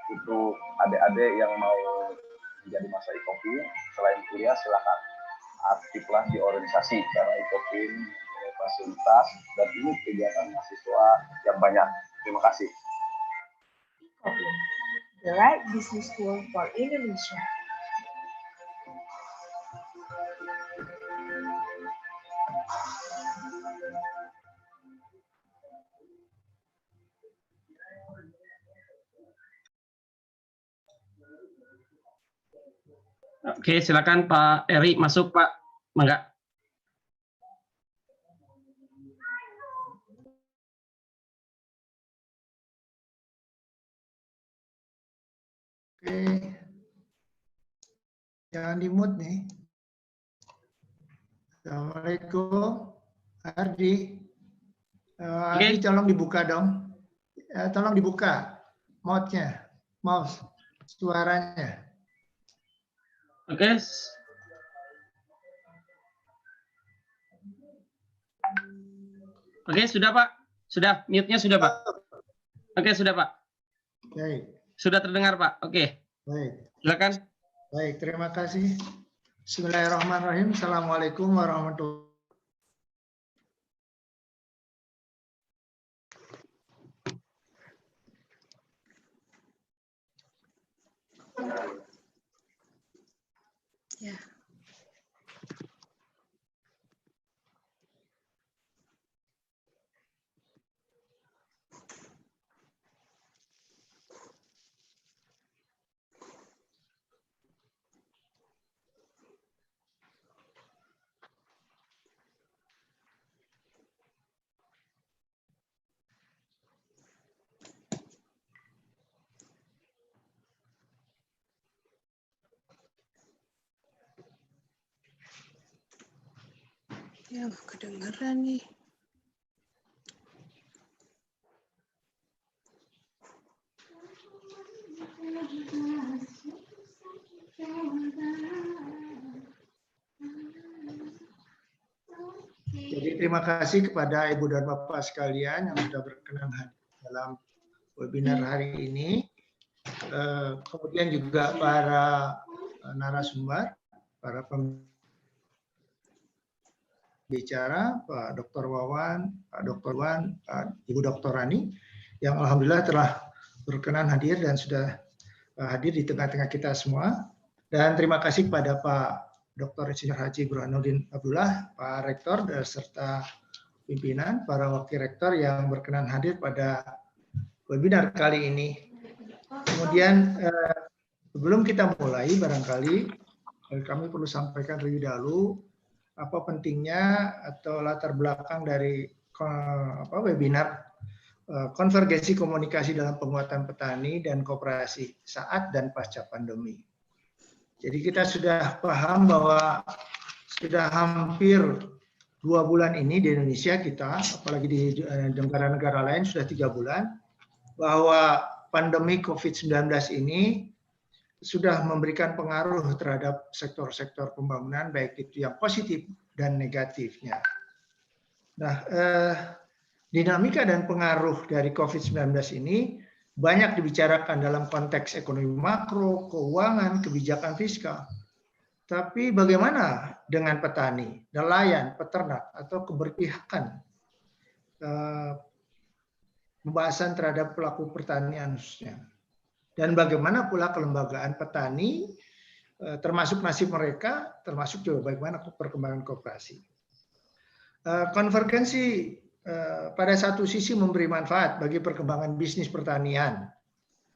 Untuk adik-adik yang mau menjadi masa IKOPI, selain kuliah silakan aktiflah di organisasi, karena IKOPI fasilitas dan unit kegiatan mahasiswa yang banyak. Terima kasih. IKOPI, the right business school for Indonesia. Oke, silakan Pak Eri masuk, Pak. Mangga. Oke, jangan di-mute nih. Assalamualaikum, Ardi. Ardi, tolong dibuka dong. Tolong dibuka mute-nya, mouse, suaranya. Oke. Oke, sudah Pak. Sudah, mute-nya sudah Pak. Oke, sudah Pak. Baik. Sudah terdengar Pak. Oke. Baik. Silakan. Baik, terima kasih. Bismillahirrahmanirrahim. Assalamualaikum warahmatullahi wabarakatuh. Ya. Ya, nggak kedengeran nih. Jadi terima kasih kepada Ibu dan Bapak sekalian yang sudah berkenan hadir dalam webinar hari ini. Kemudian juga para narasumber, para pembicara, Pak Dr. Wawan, Pak Dr. Wan, Ibu Dr. Rani, yang alhamdulillah telah berkenan hadir dan sudah hadir di tengah-tengah kita semua. Dan terima kasih kepada Pak Dr. Insinyur Haji Burhanuddin Abdullah, Pak Rektor, serta pimpinan, para wakil rektor yang berkenan hadir pada webinar kali ini. Kemudian sebelum kita mulai, barangkali kami perlu sampaikan terlebih dahulu apa pentingnya atau latar belakang dari webinar konvergensi komunikasi dalam penguatan petani dan koperasi saat dan pasca pandemi. Jadi kita sudah paham bahwa sudah hampir 2 bulan ini di Indonesia kita, apalagi di negara-negara lain sudah 3 bulan, bahwa pandemi COVID-19 ini sudah memberikan pengaruh terhadap sektor-sektor pembangunan, baik itu yang positif dan negatifnya. Nah, dinamika dan pengaruh dari COVID-19 ini banyak dibicarakan dalam konteks ekonomi makro, keuangan, kebijakan fiskal. Tapi bagaimana dengan petani, nelayan, peternak, atau keberpihakan pembahasan terhadap pelaku pertanian khususnya. Dan bagaimana pula kelembagaan petani, termasuk nasib mereka, termasuk juga bagaimana perkembangan koperasi. Konvergensi pada satu sisi memberi manfaat bagi perkembangan bisnis pertanian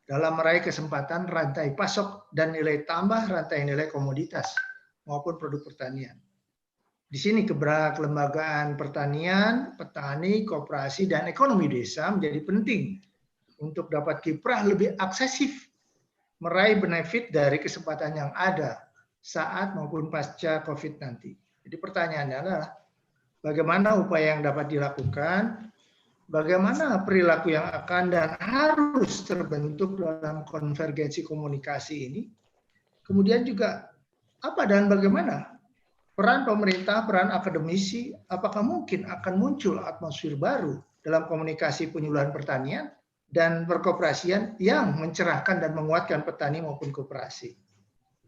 dalam meraih kesempatan rantai pasok dan nilai tambah rantai nilai komoditas maupun produk pertanian. Di sini kelembagaan pertanian, petani, koperasi, dan ekonomi desa menjadi penting untuk dapat kiprah lebih aksesif meraih benefit dari kesempatan yang ada saat maupun pasca COVID nanti. Jadi pertanyaannya adalah bagaimana upaya yang dapat dilakukan, bagaimana perilaku yang akan dan harus terbentuk dalam konvergensi komunikasi ini, kemudian juga apa dan bagaimana peran pemerintah, peran akademisi, apakah mungkin akan muncul atmosfer baru dalam komunikasi penyuluhan pertanian dan perkoperasian yang mencerahkan dan menguatkan petani maupun koperasi.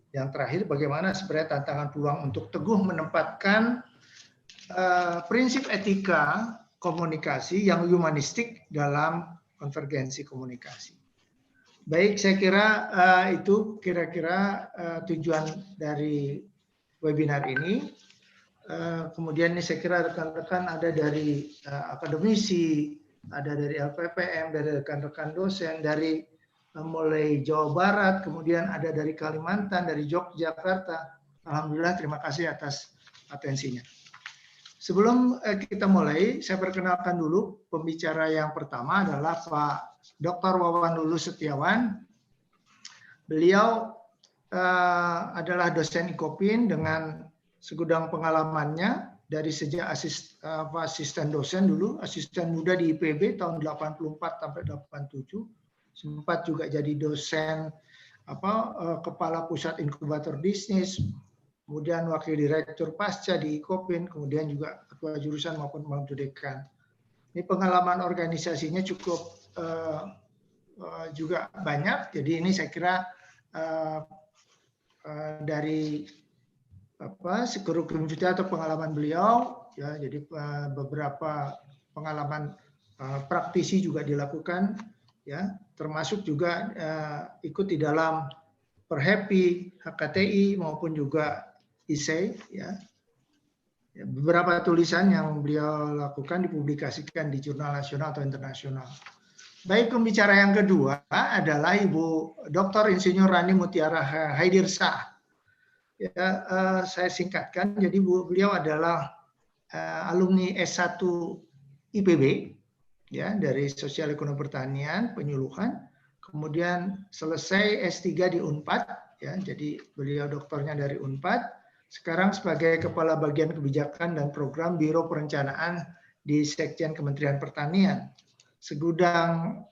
Yang terakhir, bagaimana sebenarnya tantangan peluang untuk teguh menempatkan prinsip etika komunikasi yang humanistik dalam konvergensi komunikasi. Baik, saya kira itu kira-kira tujuan dari webinar ini. Kemudian ini saya kira rekan-rekan ada dari akademisi, ada dari LPPM, dari rekan-rekan dosen, dari mulai Jawa Barat, kemudian ada dari Kalimantan, dari Yogyakarta. Alhamdulillah, terima kasih atas atensinya. Sebelum kita mulai, saya perkenalkan dulu pembicara yang pertama adalah Pak Dr. Wawan Lulus Setiawan. Beliau adalah dosen IKOPIN dengan segudang pengalamannya dari sejak asisten dosen dulu, asisten muda di IPB tahun 84 sampai 87. Sempat juga jadi dosen kepala pusat inkubator bisnis, kemudian wakil direktur pasca di IKOPIN, kemudian juga ketua jurusan maupun pembantu dekan. Ini pengalaman organisasinya cukup juga banyak, jadi ini saya kira dari kurikulum vitae atau pengalaman beliau, ya, jadi beberapa pengalaman praktisi juga dilakukan, ya, termasuk juga ikut di dalam Perhappy, HKTI maupun juga ISEI, ya. Beberapa tulisan yang beliau lakukan dipublikasikan di jurnal nasional atau internasional. Baik, pembicara yang kedua adalah Ibu Dr. Insinyur Rani Mutiara Haidirsah. Ya, saya singkatkan, jadi beliau adalah alumni S1 IPB, ya, dari Sosial Ekonomi Pertanian Penyuluhan, kemudian selesai S3 di Unpad, ya, jadi beliau doktornya dari Unpad, sekarang sebagai Kepala Bagian Kebijakan dan Program Biro Perencanaan di Sekjen Kementerian Pertanian. Segudang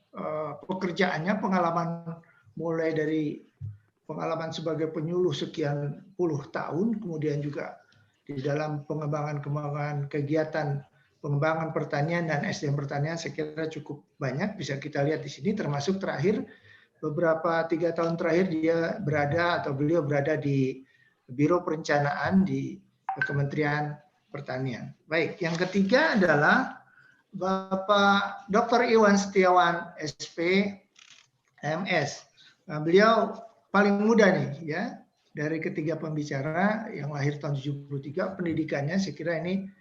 pekerjaannya, pengalaman mulai dari pengalaman sebagai penyuluh sekian puluh tahun, kemudian juga di dalam pengembangan kegiatan pengembangan pertanian dan SDM pertanian, saya kira cukup banyak, bisa kita lihat di sini, termasuk terakhir beberapa 3 tahun terakhir beliau berada di Biro Perencanaan di Kementerian Pertanian. Baik, yang ketiga adalah Bapak Dr. Iwan Setiawan SP MS. Nah, beliau paling muda nih, ya, dari ketiga pembicara yang lahir tahun 73, pendidikannya saya kira ini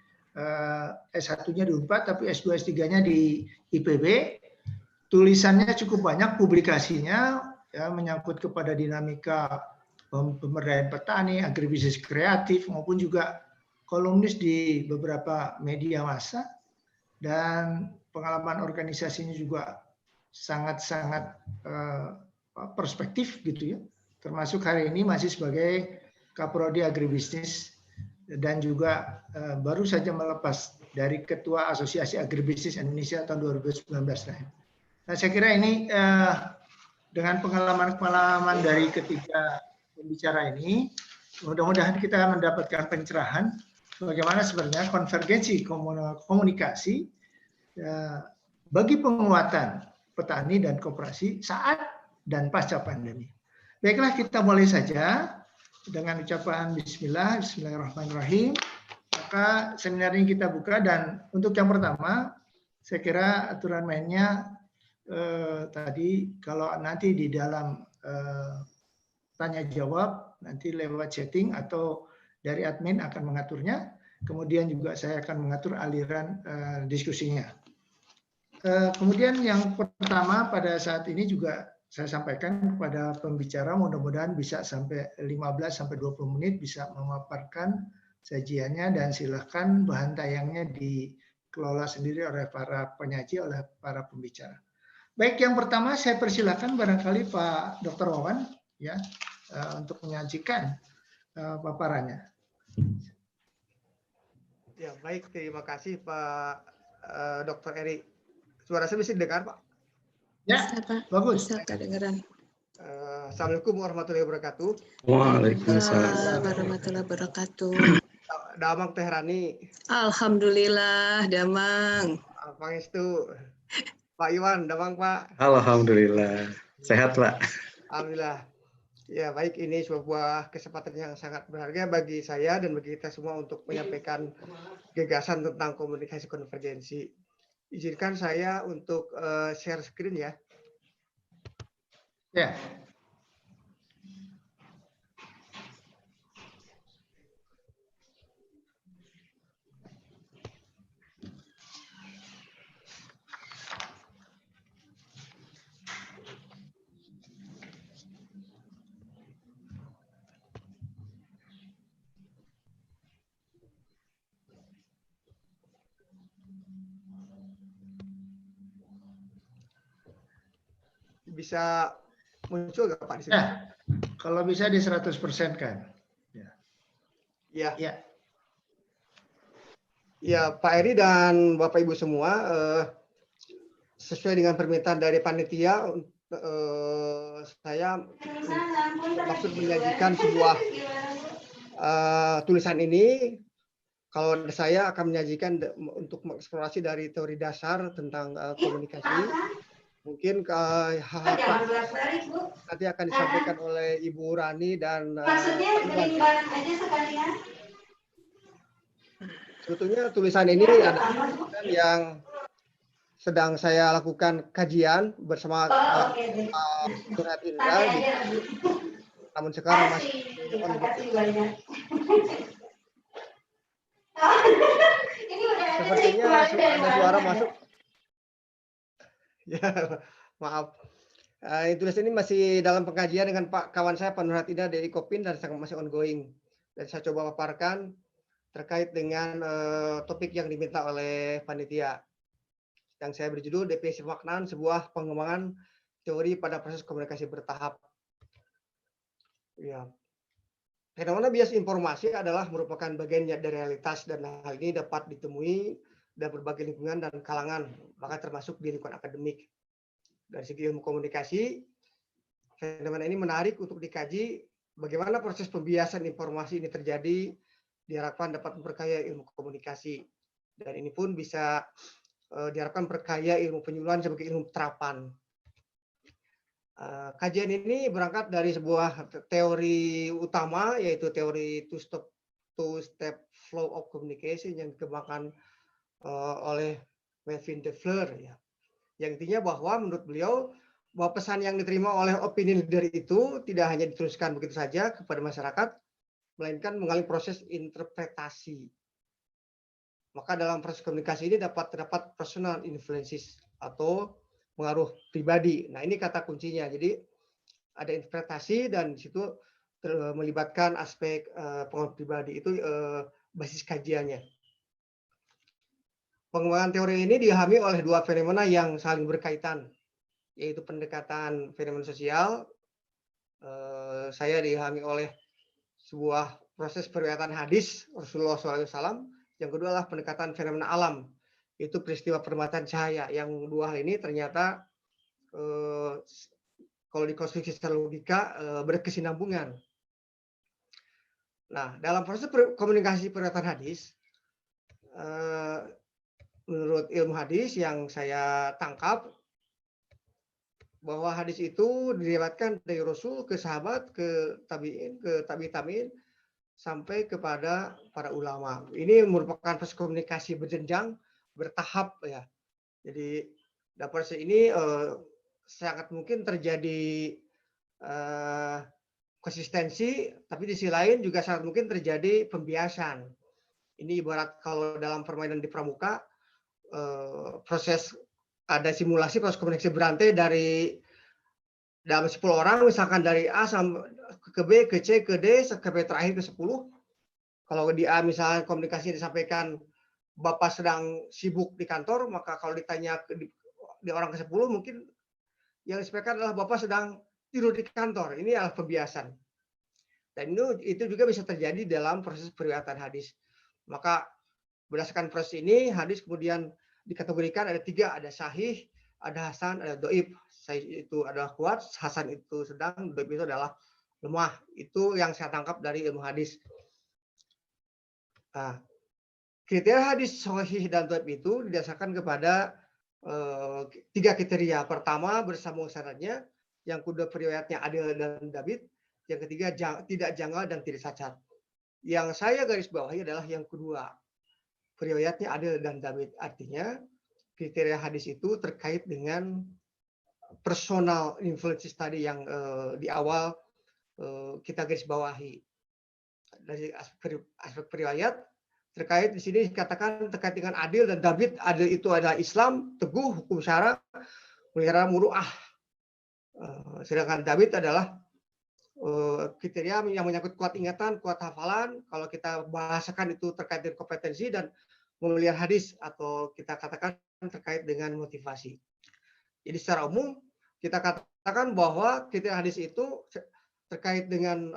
S1-nya di Unpad, tapi S2, S3-nya di IPB. Tulisannya cukup banyak, publikasinya, ya, menyangkut kepada dinamika pemberdayaan petani, agribisnis kreatif, maupun juga kolumnis di beberapa media massa, dan pengalaman organisasinya juga sangat-sangat perspektif gitu, ya. Termasuk hari ini masih sebagai Kaprodi Agribisnis dan juga baru saja melepas dari Ketua Asosiasi Agribisnis Indonesia tahun 2019. Nah, saya kira ini dengan pengalaman-pengalaman dari ketiga pembicara ini, mudah-mudahan kita mendapatkan pencerahan bagaimana sebenarnya konvergensi komunikasi bagi penguatan petani dan koperasi saat dan pasca pandemi. Baiklah, kita mulai saja dengan ucapan Bismillah, Bismillahirrahmanirrahim. Maka seminar ini kita buka, dan untuk yang pertama, saya kira aturan mainnya tadi kalau nanti di dalam tanya jawab nanti lewat chatting atau dari admin akan mengaturnya. Kemudian juga saya akan mengatur aliran diskusinya. Kemudian yang pertama pada saat ini juga saya sampaikan kepada pembicara, mudah-mudahan bisa sampai 15-20 menit bisa memaparkan sajiannya, dan silakan bahan tayangnya dikelola sendiri oleh para penyaji, oleh para pembicara. Baik, yang pertama saya persilakan barangkali Pak Dr. Wawan, ya, untuk menyajikan paparannya. Ya, baik, terima kasih Pak Dr. Eri. Suara saya bisa didengar, Pak? Ya, Bisa, Pak. bagus. Bisa kedengeran. Assalamualaikum warahmatullahi wabarakatuh. Waalaikumsalam warahmatullahi wabarakatuh. Damang Tehrani. Alhamdulillah, Damang. Pangestu. Pak Iwan, Damang Pak. Alhamdulillah. Sehat, Pak. Alhamdulillah. Ya baik, ini sebuah kesempatan yang sangat berharga bagi saya dan bagi kita semua untuk menyampaikan gagasan tentang komunikasi konvergensi. Izinkan saya untuk share screen ya. Ya, Bisa muncul nggak Pak di sini? ya. Kalau bisa di 100% kan. Ya. Ya. Ya, Pak Eri dan Bapak Ibu semua, sesuai dengan permintaan dari panitia, saya maksud menyajikan sebuah tulisan ini. Kalau saya akan menyajikan untuk mengeksplorasi dari teori dasar tentang komunikasi. Mungkin hal-hal nanti akan disampaikan oleh Ibu Rani dan maksudnya beli barang aja sekalian. Sebetulnya tulisan ini ada yang sedang saya lakukan kajian bersama Surat Indra, namun sekarang masih banyak. sepertinya ada suara masuk. Ya, maaf. Tulisan ini masih dalam pengkajian dengan Pak kawan saya Pak Nurhat Ida dari Kopin dan masih ongoing. Dan saya coba paparkan terkait dengan topik yang diminta oleh panitia. Yang saya berjudul definisi pemaknaan sebuah pengembangan teori pada proses komunikasi bertahap. Ya. Fenomena bias informasi adalah merupakan bagian dari realitas dan hal ini dapat ditemui dari berbagai lingkungan dan kalangan, bahkan termasuk di lingkungan akademik. Dari segi ilmu komunikasi, fenomena ini menarik untuk dikaji bagaimana proses pembiasan informasi ini terjadi, diharapkan dapat memperkaya ilmu komunikasi. Dan ini pun bisa diharapkan perkaya ilmu penyuluhan sebagai ilmu terapan. Kajian ini berangkat dari sebuah teori utama, yaitu teori two-step flow of communication yang dikembangkan oleh Melvin Defler. Ya. Yang intinya bahwa menurut beliau, bahwa pesan yang diterima oleh opini leader itu tidak hanya diteruskan begitu saja kepada masyarakat, melainkan mengalami proses interpretasi. Maka dalam proses komunikasi ini terdapat personal influences atau pengaruh pribadi. Nah, ini kata kuncinya. Jadi ada interpretasi dan di situ melibatkan aspek pengaruh pribadi. Itu basis kajiannya. Pengembangan teori ini dihami oleh dua fenomena yang saling berkaitan, yaitu pendekatan fenomena sosial. Saya dihami oleh sebuah proses periwayatan hadis Rasulullah SAW. Yang kedua adalah pendekatan fenomena alam, yaitu peristiwa permatan cahaya. Yang dua hal ini ternyata kalau dikonstruksi secara logika berkesinambungan. Nah, dalam proses komunikasi periwayatan hadis, menurut ilmu hadis yang saya tangkap, bahwa hadis itu diriwayatkan dari Rasul ke sahabat, ke tabi'in, ke tabi'in, sampai kepada para ulama. Ini merupakan proses komunikasi berjenjang, bertahap ya. Jadi dalam proses ini sangat mungkin terjadi konsistensi, tapi di sisi lain juga sangat mungkin terjadi pembiasan. Ini ibarat kalau dalam permainan di pramuka, proses ada simulasi proses komunikasi berantai dari dalam 10 orang, misalkan dari A sampai ke B, ke C, ke D, sampai terakhir ke 10. Kalau di A misalnya komunikasi disampaikan Bapak sedang sibuk di kantor, maka kalau ditanya di orang ke-10 mungkin yang disampaikan adalah Bapak sedang tidur di kantor. Ini adalah pembiasan. Dan itu juga bisa terjadi dalam proses periwayatan hadis. Maka berdasarkan proses ini, hadis kemudian dikategorikan ada 3, ada sahih, ada hasan, ada doib. Sahih itu adalah kuat, hasan itu sedang, doib itu adalah lemah. Itu yang saya tangkap dari ilmu hadis. Nah, kriteria hadis sahih dan doib itu didasarkan kepada tiga kriteria. Pertama, bersambung syaratnya. Yang kedua, periwayatnya adil dan dabit. Yang ketiga, tidak janggal dan tidak cacat. Yang saya garis bawahi adalah yang kedua, periwayatnya adil dan dabit. Artinya, kriteria hadis itu terkait dengan personal influence tadi yang di awal kita garis bawahi. Dari aspek periwayat, terkait di sini dikatakan terkait dengan adil dan dabit. Adil itu adalah Islam, teguh, hukum syara, melihara muruah. Sedangkan dabit adalah kriteria yang menyangkut kuat ingatan, kuat hafalan. Kalau kita bahasakan itu terkait dengan kompetensi dan memelihara hadis, atau kita katakan terkait dengan motivasi. Jadi secara umum kita katakan bahwa kriteria hadis itu terkait dengan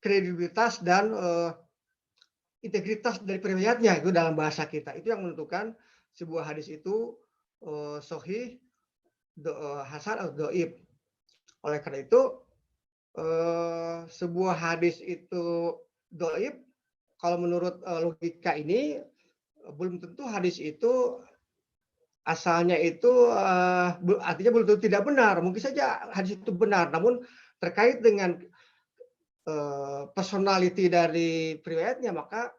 kredibilitas dan integritas dari periwayatnya, itu dalam bahasa kita. Itu yang menentukan sebuah hadis itu sahih, hasan atau dhaif. Oleh karena itu sebuah hadis itu dhaif, kalau menurut logika ini belum tentu hadis itu asalnya itu artinya belum tentu tidak benar. Mungkin saja hadis itu benar, namun terkait dengan personality dari periwayatnya, maka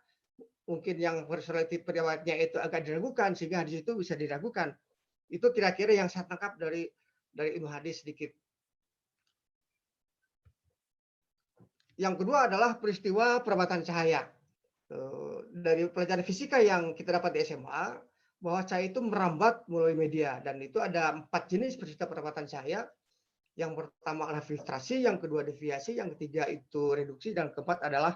mungkin yang personality periwayatnya itu agak diragukan, sehingga hadis itu bisa diragukan. Itu kira-kira yang saya tangkap dari ilmu hadis sedikit. Yang kedua adalah peristiwa perambatan cahaya. Dari pelajaran fisika yang kita dapat di SMA, bahwa cahaya itu merambat melalui media, dan itu ada 4 jenis peristiwa perambatan cahaya. Yang pertama adalah filtrasi, yang kedua deviasi, yang ketiga itu reduksi, dan keempat adalah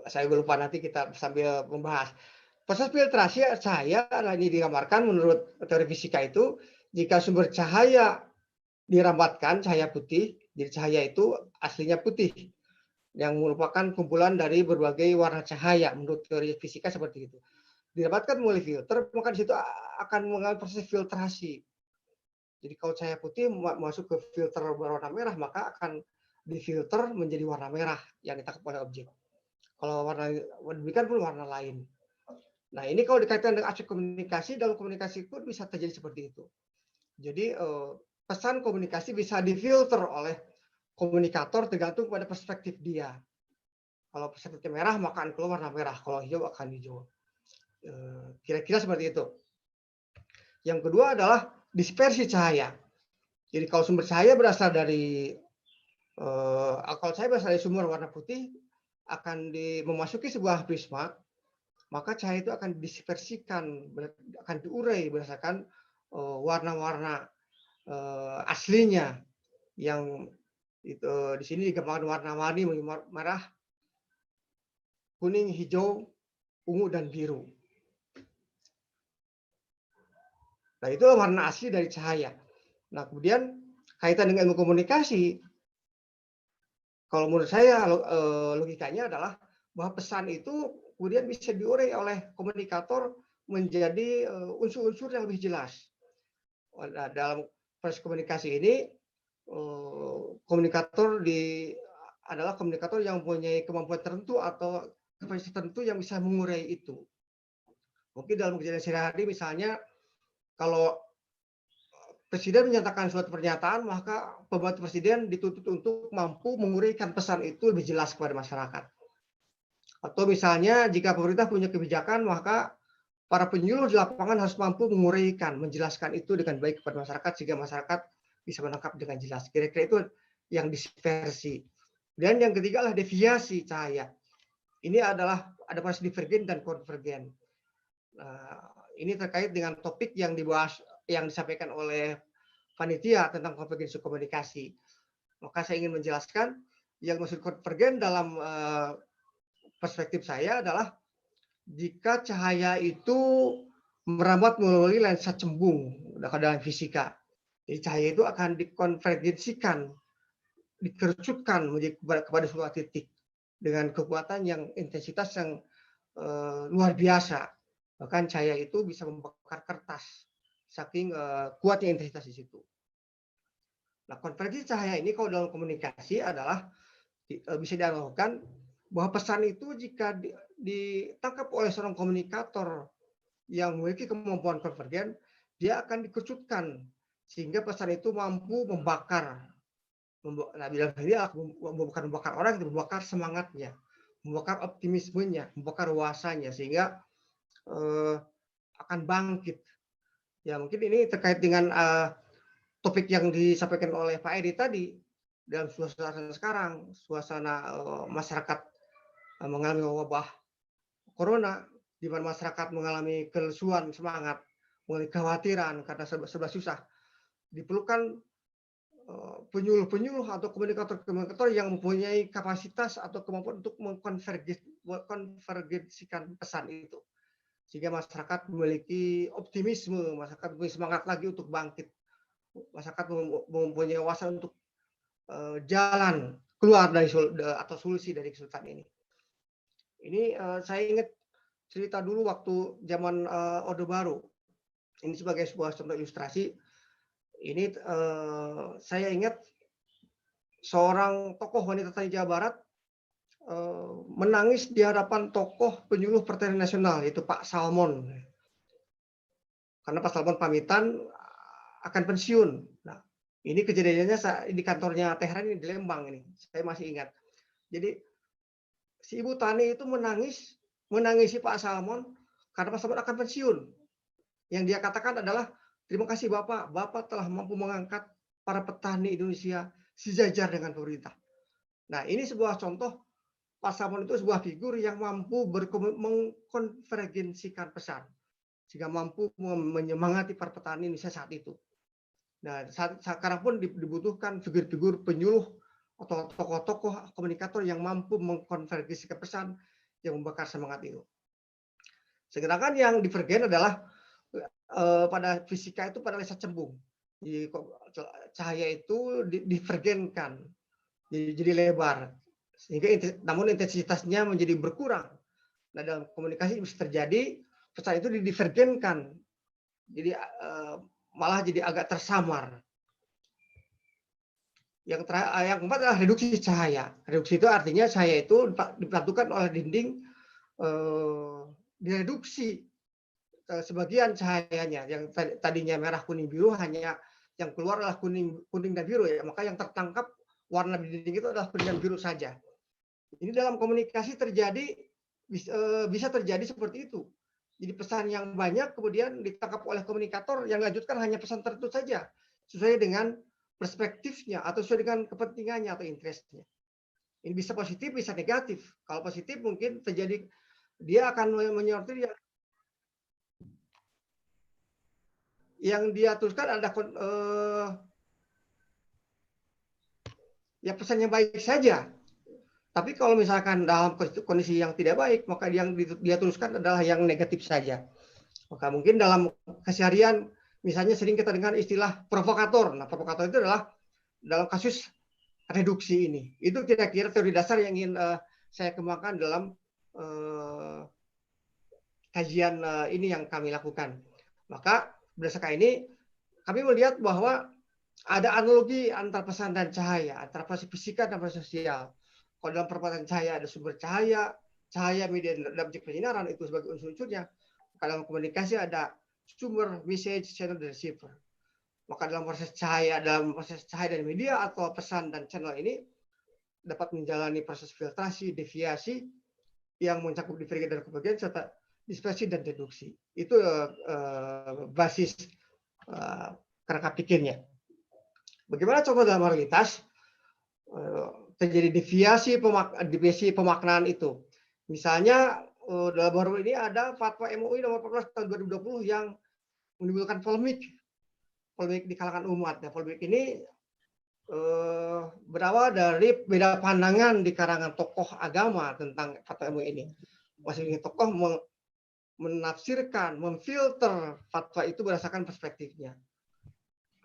saya lupa, nanti kita sambil membahas. Proses filtrasi cahaya ini digambarkan menurut teori fisika itu, jika sumber cahaya dirambatkan cahaya putih, jadi cahaya itu aslinya putih, yang merupakan kumpulan dari berbagai warna cahaya menurut teori fisika seperti itu. Didapatkan melalui filter, maka di situ akan mengalami proses filtrasi. Jadi kalau cahaya putih masuk ke filter berwarna merah, maka akan difilter menjadi warna merah yang ditangkap oleh objek. Kalau warna demikian pun warna lain. Nah, ini kalau dikaitkan dengan aspek komunikasi, dalam komunikasi pun bisa terjadi seperti itu. Jadi pesan komunikasi bisa difilter oleh komunikator tergantung pada perspektif dia. Kalau perspektifnya merah, maka akan keluar warna merah. Kalau hijau akan hijau. Kira-kira seperti itu. Yang kedua adalah dispersi cahaya. Jadi kalau sumber cahaya berasal dari sumber warna putih, akan memasuki sebuah prisma, maka cahaya itu akan dispersikan, akan diurai berdasarkan warna-warna aslinya, yang itu di sini digambarkan warna-warni merah, kuning, hijau, ungu, dan biru. Nah, itu warna asli dari cahaya. Nah, kemudian kaitan dengan ilmu komunikasi, kalau menurut saya logikanya adalah bahwa pesan itu kemudian bisa diurai oleh komunikator menjadi unsur-unsur yang lebih jelas. Nah, dalam proses komunikasi ini, komunikator adalah komunikator yang mempunyai kemampuan tertentu atau kapasitas tertentu yang bisa mengurai itu. Mungkin dalam kejadian sehari-hari, misalnya kalau presiden menyatakan suatu pernyataan, maka pembantu presiden dituntut untuk mampu menguraikan pesan itu lebih jelas kepada masyarakat. Atau misalnya jika pemerintah punya kebijakan, maka para penyuluh di lapangan harus mampu menguraikan, menjelaskan itu dengan baik kepada masyarakat, sehingga masyarakat bisa menangkap dengan jelas. Kira-kira itu yang dispersi. Dan yang ketiga adalah deviasi cahaya. Ini adalah ada proses divergen dan konvergen. Ini terkait dengan topik yang dibahas, yang disampaikan oleh panitia tentang konvergensi komunikasi. Maka saya ingin menjelaskan yang maksud konvergen dalam perspektif saya adalah jika cahaya itu merambat melalui lensa cembung dalam fisika. Jadi cahaya itu akan dikonvergensikan, dikerucutkan kepada sebuah titik dengan kekuatan yang intensitas yang luar biasa. Bahkan cahaya itu bisa membakar kertas, saking kuatnya intensitas di situ. Nah, konvergensi cahaya ini kalau dalam komunikasi adalah bisa dianalogkan bahwa pesan itu jika ditangkap oleh seorang komunikator yang memiliki kemampuan konvergen, dia akan dikerucutkan sehingga pesan itu mampu membakar. Nah, bila dia bukan membakar orang, itu membakar semangatnya, membakar optimismenya, membakar wawasannya, sehingga akan bangkit. Ya mungkin ini terkait dengan topik yang disampaikan oleh Pak Edi tadi. Dalam suasana sekarang, suasana masyarakat mengalami wabah corona, di mana masyarakat mengalami kelesuan semangat, mengalami kekhawatiran karena serba susah, diperlukan penyuluh-penyuluh atau komunikator-komunikator yang mempunyai kapasitas atau kemampuan untuk mengkonvergensikan pesan itu, sehingga masyarakat memiliki optimisme, masyarakat memiliki semangat lagi untuk bangkit, masyarakat mempunyai wawasan untuk jalan keluar dari atau solusi dari kesulitan ini. Ini saya ingat cerita dulu waktu zaman Orde Baru. Ini sebagai sebuah contoh ilustrasi. Ini saya ingat seorang tokoh wanita tani Jawa Barat menangis di hadapan tokoh penyuluh Pertanian Nasional, yaitu Pak Salmon. Karena Pak Salmon pamitan akan pensiun. Nah, ini kejadiannya di kantornya Tehran ini di Lembang ini. Saya masih ingat. Jadi si ibu tani itu menangisi Pak Salmon karena Pak Salmon akan pensiun. Yang dia katakan adalah, terima kasih Bapak, Bapak telah mampu mengangkat para petani Indonesia sejajar dengan pemerintah. Nah, ini sebuah contoh, Pak Salmon itu sebuah figur yang mampu mengkonvergensikan pesan, sehingga mampu menyemangati para petani Indonesia saat itu. Nah, sekarang pun dibutuhkan figur-figur penyuluh atau tokoh-tokoh komunikator yang mampu mengkonvergensikan pesan yang membakar semangat itu. Sedangkan yang divergen adalah pada fisika itu pada lesa cembung. Jadi, cahaya itu divergenkan, jadi lebar, sehingga namun intensitasnya menjadi berkurang. Nah, dalam komunikasi bisa terjadi pesan itu divergenkan, jadi malah jadi agak tersamar. Yang keempat adalah reduksi cahaya. Reduksi itu artinya cahaya itu dipantulkan oleh dinding, direduksi sebagian cahayanya. Yang tadinya merah, kuning, biru, hanya yang keluar adalah kuning dan biru ya. Maka yang tertangkap warna di dinding itu adalah kuning dan biru saja. Ini dalam komunikasi bisa terjadi seperti itu. Jadi pesan yang banyak kemudian ditangkap oleh komunikator yang lanjutkan hanya pesan tertentu saja, sesuai dengan perspektifnya atau sesuai dengan kepentingannya atau interestnya. Ini bisa positif, bisa negatif. Kalau positif mungkin terjadi, dia akan menyortir yang dia tuliskan ada ya pesan yang baik saja. Tapi kalau misalkan dalam kondisi yang tidak baik, maka yang dia tuliskan adalah yang negatif saja. Maka mungkin dalam keseharian, misalnya sering kita dengar istilah provokator. Nah, provokator itu adalah dalam kasus reduksi ini. Itu kira-kira teori dasar yang ingin saya kembangkan dalam kajian ini yang kami lakukan. Maka berdasarkan ini, kami melihat bahwa ada analogi antara pesan dan cahaya, antara proses fisika dan proses sosial. Kalau dalam perputaran cahaya ada sumber cahaya, media dan objek penyinaran itu sebagai unsur-unsurnya. Maka dalam komunikasi ada sumber, message, channel, dan receiver. Maka dalam proses cahaya dan media atau pesan dan channel ini dapat menjalani proses filtrasi, deviasi yang mencakup divergen dan konvergen serta dispersi dan reduksi. Itu basis kerangka pikirnya. Bagaimana contoh dalam realitas terjadi deviasi pemaknaan itu. Misalnya dalam baru ini ada fatwa MUI nomor 14 tahun 2020 yang menimbulkan polemik di kalangan umat. Nah, polemik ini berawal dari beda pandangan di kalangan tokoh agama tentang fatwa MUI ini. Masing-masing tokoh menafsirkan, memfilter fatwa itu berdasarkan perspektifnya.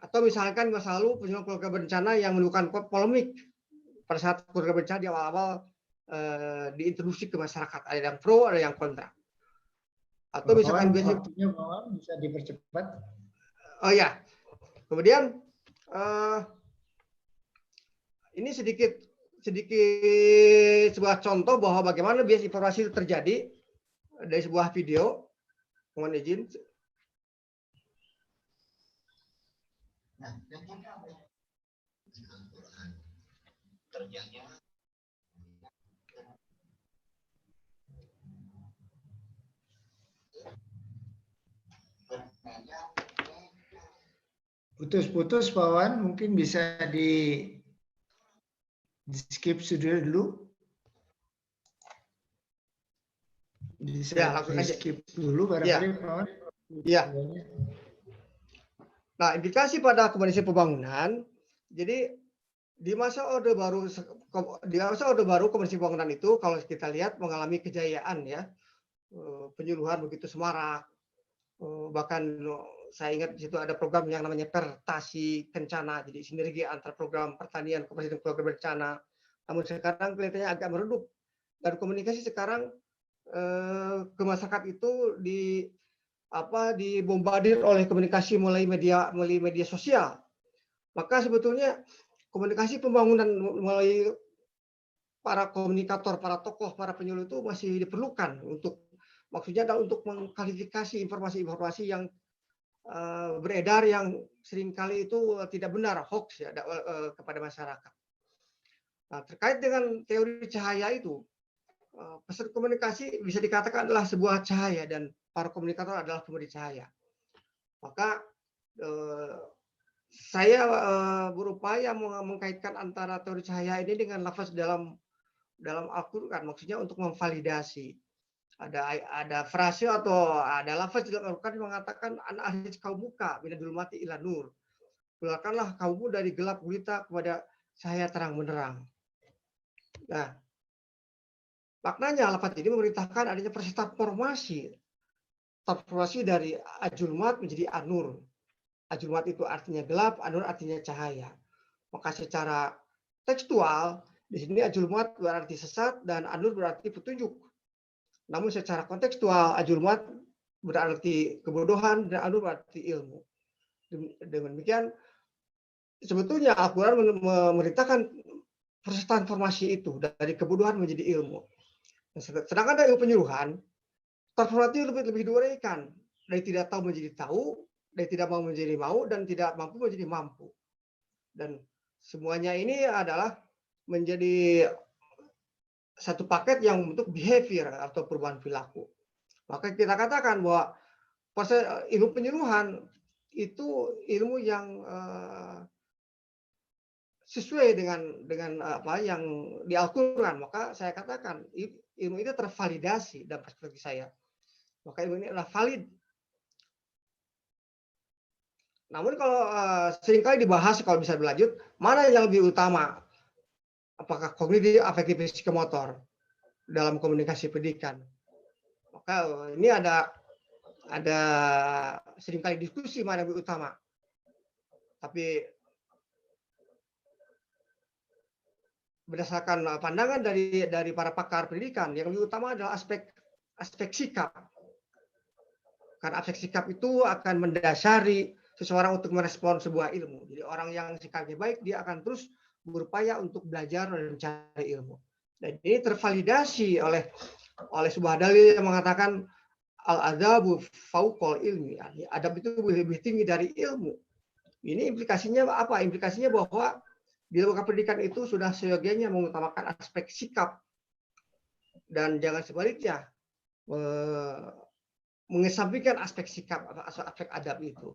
Atau misalkan masa lalu penyuluh keluarga berencana yang menimbulkan polemik pada saat keluarga berencana di awal-awal diintroduksi ke masyarakat, ada yang pro, ada yang kontra. Atau misalkan waktunya bisa dipercepat. Oh ya, kemudian ini sedikit sedikit sebuah contoh bahwa bagaimana bias informasi itu terjadi dari sebuah video. Mohon izin. Putus-putus Pak Wan, mungkin bisa di skip dulu. Bisa Ya, langsung di aja. skip dulu barangkali Pak Wan. Ya. Nah, implikasi pada komunikasi pembangunan. Jadi di masa Orde Baru komunikasi pembangunan itu kalau kita lihat mengalami kejayaan ya. Penyuluhan begitu semarak. Bahkan saya ingat di situ ada program yang namanya Pertasi Kencana, jadi sinergi antara program pertanian, koperasi dan program bencana. Namun sekarang kelihatannya agak meredup dan komunikasi sekarang ke masyarakat itu dibombardir oleh komunikasi melalui media sosial. Maka sebetulnya komunikasi pembangunan melalui para komunikator, para tokoh, para penyuluh itu masih diperlukan maksudnya adalah untuk mengklarifikasi informasi-informasi yang beredar yang seringkali itu tidak benar, hoax ya kepada masyarakat. Nah, terkait dengan teori cahaya itu, pesan komunikasi bisa dikatakan adalah sebuah cahaya dan para komunikator adalah pemberi cahaya. Maka saya berupaya mengkaitkan antara teori cahaya ini dengan lafaz dalam Al-Quran, maksudnya untuk memvalidasi. Ada frase atau ada lafaz dalam Al-Quran yang mengatakan an-ahli qaumuka minadul mati ila nur. Keluarkanlah kaummu dari gelap gulita kepada cahaya terang benderang. Nah, maknanya lafaz ini memerintahkan adanya proses transformasi dari ajulmat menjadi anur. Ajulmat itu artinya gelap, anur artinya cahaya. Maka secara tekstual di sini ajulmat berarti sesat dan anur berarti petunjuk. Namun secara kontekstual ajulmat berarti kebodohan dan anur berarti ilmu. Dengan demikian sebetulnya Al-Quran memerintahkan proses transformasi itu dari kebodohan menjadi ilmu. Sedangkan dari ilmu penyuluhan, transformasi lebih diuraikan dari tidak tahu menjadi tahu, dari tidak mau menjadi mau, dan tidak mampu menjadi mampu. Dan semuanya ini adalah menjadi satu paket yang membentuk behavior atau perubahan perilaku. Maka kita katakan bahwa proses ilmu penyuluhan itu ilmu yang sesuai dengan apa yang di Al-Quran. Maka saya katakan ilmu itu tervalidasi dalam perspektif saya. Maka ilmu ini adalah valid. Namun kalau seringkali dibahas kalau bisa berlanjut, mana yang lebih utama? Apakah kognitif, afektif, psikomotor dalam komunikasi pendidikan? Maka ini ada seringkali diskusi mana yang lebih utama. Tapi berdasarkan pandangan dari para pakar pendidikan, yang lebih utama adalah aspek sikap. Karena aspek sikap itu akan mendasari seseorang untuk merespon sebuah ilmu. Jadi orang yang sikapnya baik, dia akan terus berupaya untuk belajar dan mencari ilmu. Dan ini tervalidasi oleh sebuah dalil yang mengatakan al-adabu fauqal ilmi. Adab itu lebih tinggi dari ilmu. Ini implikasinya apa? Implikasinya bahwa di lembaga pendidikan itu sudah seyogianya mengutamakan aspek sikap dan jangan sebaliknya mengesampingkan aspek sikap atau aspek adab itu.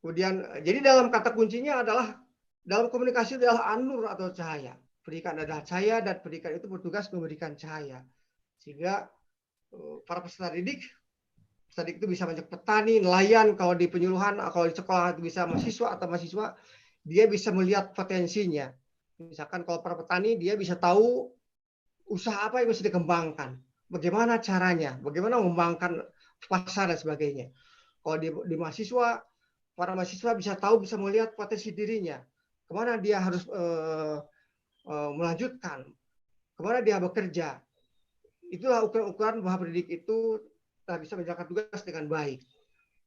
Kemudian, jadi dalam kata kuncinya adalah dalam komunikasi adalah anur atau cahaya. Pendidikan adalah cahaya dan pendidikan itu bertugas memberikan cahaya. Sehingga para peserta didik itu bisa menjadi petani, nelayan, kalau di penyuluhan, kalau di sekolah itu bisa mahasiswa, dia bisa melihat potensinya. Misalkan kalau para petani, dia bisa tahu usaha apa yang bisa dikembangkan. Bagaimana caranya, bagaimana mengembangkan pasar dan sebagainya. Kalau di mahasiswa, para mahasiswa bisa tahu, bisa melihat potensi dirinya. Kemana dia harus melanjutkan, kemana dia bekerja. Itulah ukuran bahwa pendidik itu bisa menjalankan tugas dengan baik.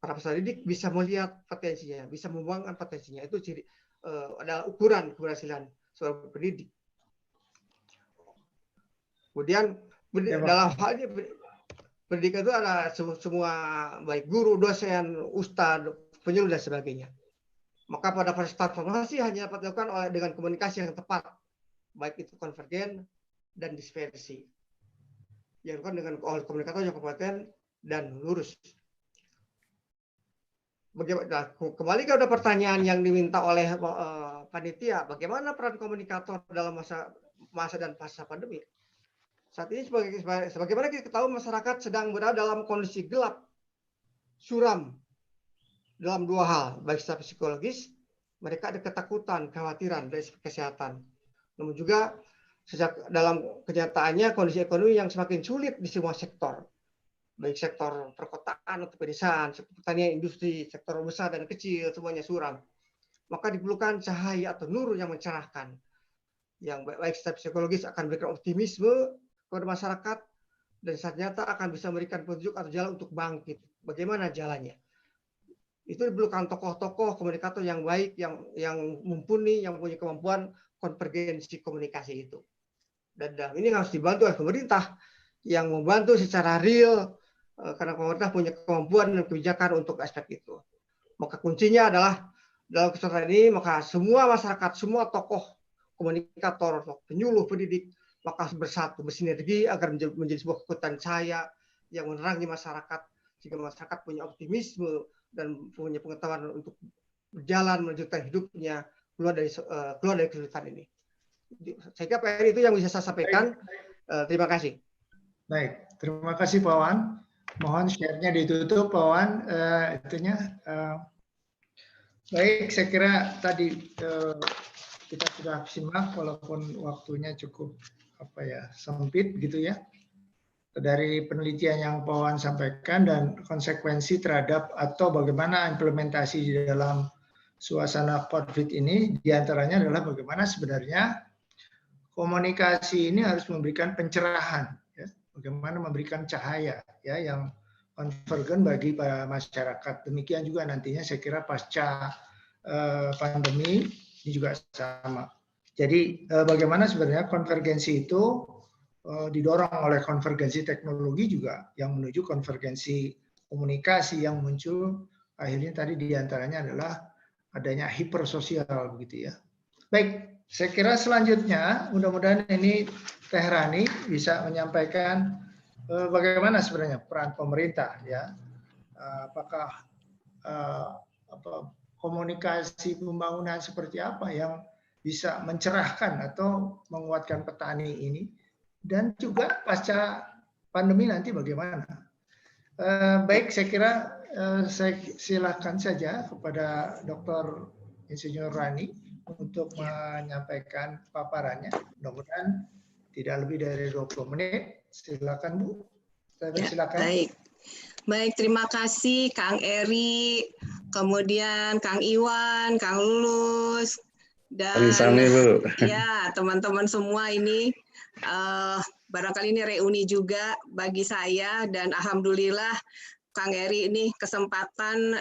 Para peserta didik bisa melihat potensinya, bisa mengembangkan potensinya. Itu ciri adalah ukuran keberhasilan seorang pendidik. Kemudian dalam hal ini pendidikan itu ada semua baik guru, dosen, ustadz, penyuluh dan sebagainya. Maka pada proses transformasi hanya dapat dilakukan dengan komunikasi yang tepat, baik itu konvergen dan dispersi. Yang dilakukan dengan komunikator yang kompeten dan lurus. Kembali ke pertanyaan yang diminta oleh panitia, bagaimana peran komunikator dalam masa dan pasca pandemi? Saat ini sebagaimana kita tahu masyarakat sedang berada dalam kondisi gelap, suram dalam dua hal, baik secara psikologis, mereka ada ketakutan, kekhawatiran dari kesehatan. Namun juga dalam kenyataannya kondisi ekonomi yang semakin sulit di semua sektor, baik sektor perkotaan atau pedesaan, sektor pertanian, industri, sektor besar dan kecil, semuanya suram. Maka diperlukan cahaya atau nur yang mencerahkan, yang baik secara psikologis akan memberikan optimisme kepada masyarakat dan saat nyata akan bisa memberikan petunjuk atau jalan untuk bangkit. Bagaimana jalannya? Itu diperlukan tokoh-tokoh komunikator yang baik, yang mumpuni, yang punya kemampuan konvergensi komunikasi itu. Dan ini harus dibantu oleh pemerintah yang membantu secara real, karena pemerintah punya kemampuan dan kebijakan untuk aspek itu. Maka kuncinya adalah dalam kesempatan ini, maka semua masyarakat, semua tokoh komunikator, penyuluh, pendidik, maka bersatu, bersinergi agar menjadi sebuah kekuatan cahaya yang menerangi masyarakat, sehingga masyarakat punya optimisme dan punya pengetahuan untuk berjalan melanjutkan hidupnya keluar dari kesulitan ini. Saya kira PR itu yang bisa saya sampaikan. Terima kasih. Baik, terima kasih Pak Wan. Mohon share-nya ditutup Pak Wan. Baik, saya kira tadi kita sudah simak walaupun waktunya cukup sempit gitu ya. Dari penelitian yang Pak Wan sampaikan dan konsekuensi terhadap atau bagaimana implementasi di dalam suasana COVID ini, diantaranya adalah bagaimana sebenarnya komunikasi ini harus memberikan pencerahan, ya, bagaimana memberikan cahaya ya yang konvergen bagi masyarakat. Demikian juga nantinya saya kira pasca pandemi ini juga sama. Jadi bagaimana sebenarnya konvergensi itu didorong oleh konvergensi teknologi juga yang menuju konvergensi komunikasi yang muncul akhirnya tadi diantaranya adalah adanya hipersosial begitu ya. Baik, saya kira selanjutnya mudah-mudahan ini Teh Rani bisa menyampaikan bagaimana sebenarnya peran pemerintah ya. Apakah komunikasi pembangunan seperti apa yang bisa mencerahkan atau menguatkan petani ini dan juga pasca pandemi nanti bagaimana. Baik, saya kira saya silakan saja kepada Dr. Insinyur Rani untuk menyampaikan paparannya. Mudah-mudahan tidak lebih dari 20 menit. Silakan Bu. Silakan. Baik. Baik, terima kasih Kang Eri, kemudian Kang Iwan, Kang Lulus, dan Bu. Ya teman-teman semua ini barangkali ini reuni juga bagi saya dan alhamdulillah Kang Eri ini kesempatan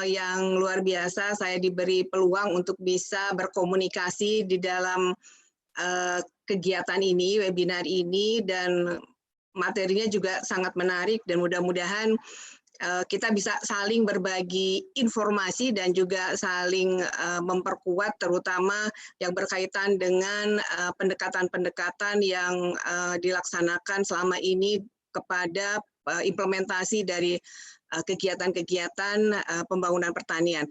yang luar biasa saya diberi peluang untuk bisa berkomunikasi di dalam kegiatan ini, webinar ini, dan materinya juga sangat menarik dan mudah-mudahan kita bisa saling berbagi informasi dan juga saling memperkuat terutama yang berkaitan dengan pendekatan-pendekatan yang dilaksanakan selama ini kepada implementasi dari kegiatan-kegiatan pembangunan pertanian.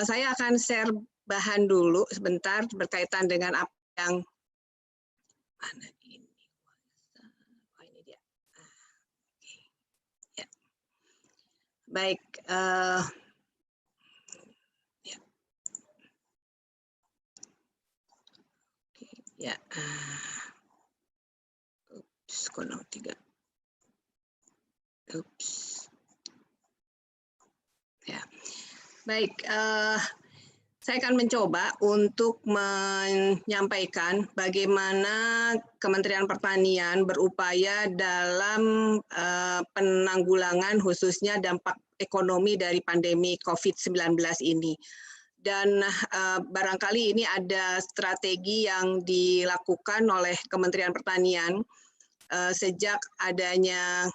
Saya akan share bahan dulu sebentar berkaitan dengan apa yang mana ini. Oh, ini dia. Ya. Baik. Ya. Oke, ya. Ups, kono 3. Ups. Ya. Baik, saya akan mencoba untuk menyampaikan bagaimana Kementerian Pertanian berupaya dalam penanggulangan khususnya dampak ekonomi dari pandemi COVID-19 ini. Dan barangkali ini ada strategi yang dilakukan oleh Kementerian Pertanian sejak adanya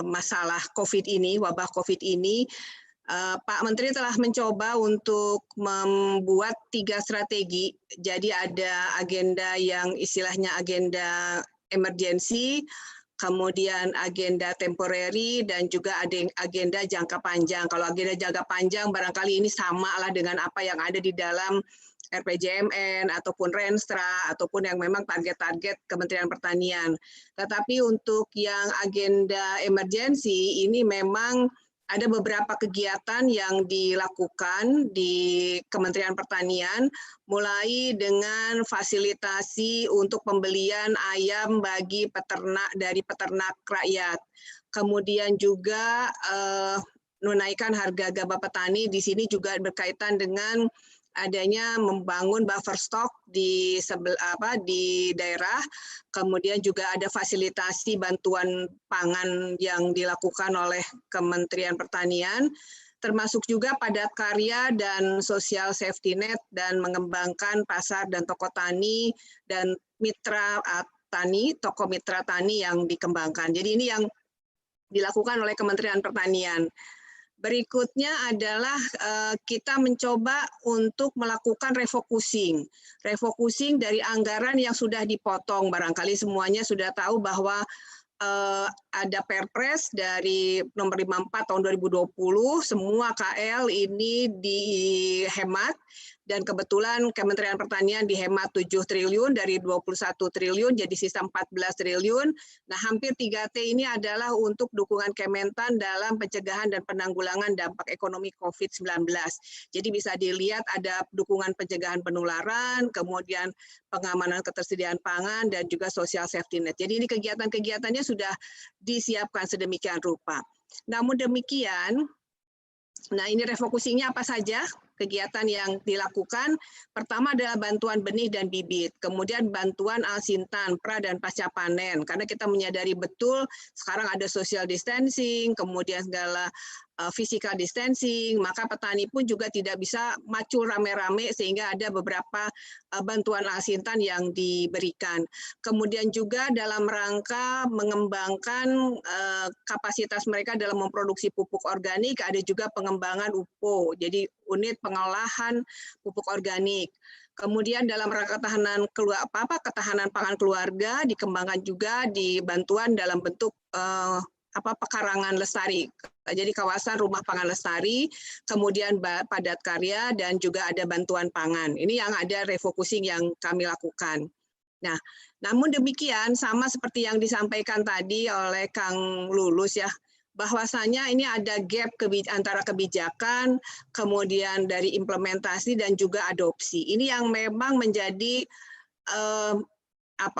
masalah COVID ini, wabah COVID ini. Pak Menteri telah mencoba untuk membuat 3 strategi. Jadi ada agenda yang istilahnya agenda emergensi, kemudian agenda temporary, dan juga ada agenda jangka panjang. Kalau agenda jangka panjang barangkali ini sama lah dengan apa yang ada di dalam RPJMN ataupun Renstra ataupun yang memang target-target Kementerian Pertanian. Tetapi untuk yang agenda emergensi ini memang ada beberapa kegiatan yang dilakukan di Kementerian Pertanian, mulai dengan fasilitasi untuk pembelian ayam bagi peternak dari peternak rakyat. Kemudian juga menunaikan harga gabah petani, di sini juga berkaitan dengan adanya membangun buffer stock di daerah, kemudian juga ada fasilitasi bantuan pangan yang dilakukan oleh Kementerian Pertanian, termasuk juga padat karya dan social safety net, dan mengembangkan pasar dan toko tani dan mitra tani, toko mitra tani yang dikembangkan. Jadi ini yang dilakukan oleh Kementerian Pertanian. Berikutnya adalah kita mencoba untuk melakukan refocusing. Refocusing dari anggaran yang sudah dipotong. Barangkali semuanya sudah tahu bahwa ada Perpres dari nomor 54 tahun 2020, semua KL ini dihemat, dan kebetulan Kementerian Pertanian dihemat 7 triliun dari 21 triliun jadi sisa 14 triliun. Nah, hampir 3T ini adalah untuk dukungan Kementan dalam pencegahan dan penanggulangan dampak ekonomi COVID-19. Jadi bisa dilihat ada dukungan pencegahan penularan, kemudian pengamanan ketersediaan pangan, dan juga social safety net. Jadi ini kegiatan-kegiatannya sudah disiapkan sedemikian rupa. Namun demikian, nah ini refocusingnya apa saja? Kegiatan yang dilakukan, pertama adalah bantuan benih dan bibit, kemudian bantuan alsintan, pra dan pasca panen, karena kita menyadari betul sekarang ada social distancing, kemudian segala physical distancing, maka petani pun juga tidak bisa macul rame-rame sehingga ada beberapa bantuan alsintan yang diberikan. Kemudian juga dalam rangka mengembangkan kapasitas mereka dalam memproduksi pupuk organik, ada juga pengembangan UPO, jadi unit pengolahan pupuk organik. Kemudian dalam rangka ketahanan pangan keluarga dikembangkan juga di bantuan dalam bentuk pekarangan lestari. Jadi kawasan rumah pangan lestari, kemudian padat karya, dan juga ada bantuan pangan. Ini yang ada refocusing yang kami lakukan. Nah, namun demikian sama seperti yang disampaikan tadi oleh Kang Lulus ya, bahwasanya ini ada gap antara kebijakan, kemudian dari implementasi dan juga adopsi. Ini yang memang menjadi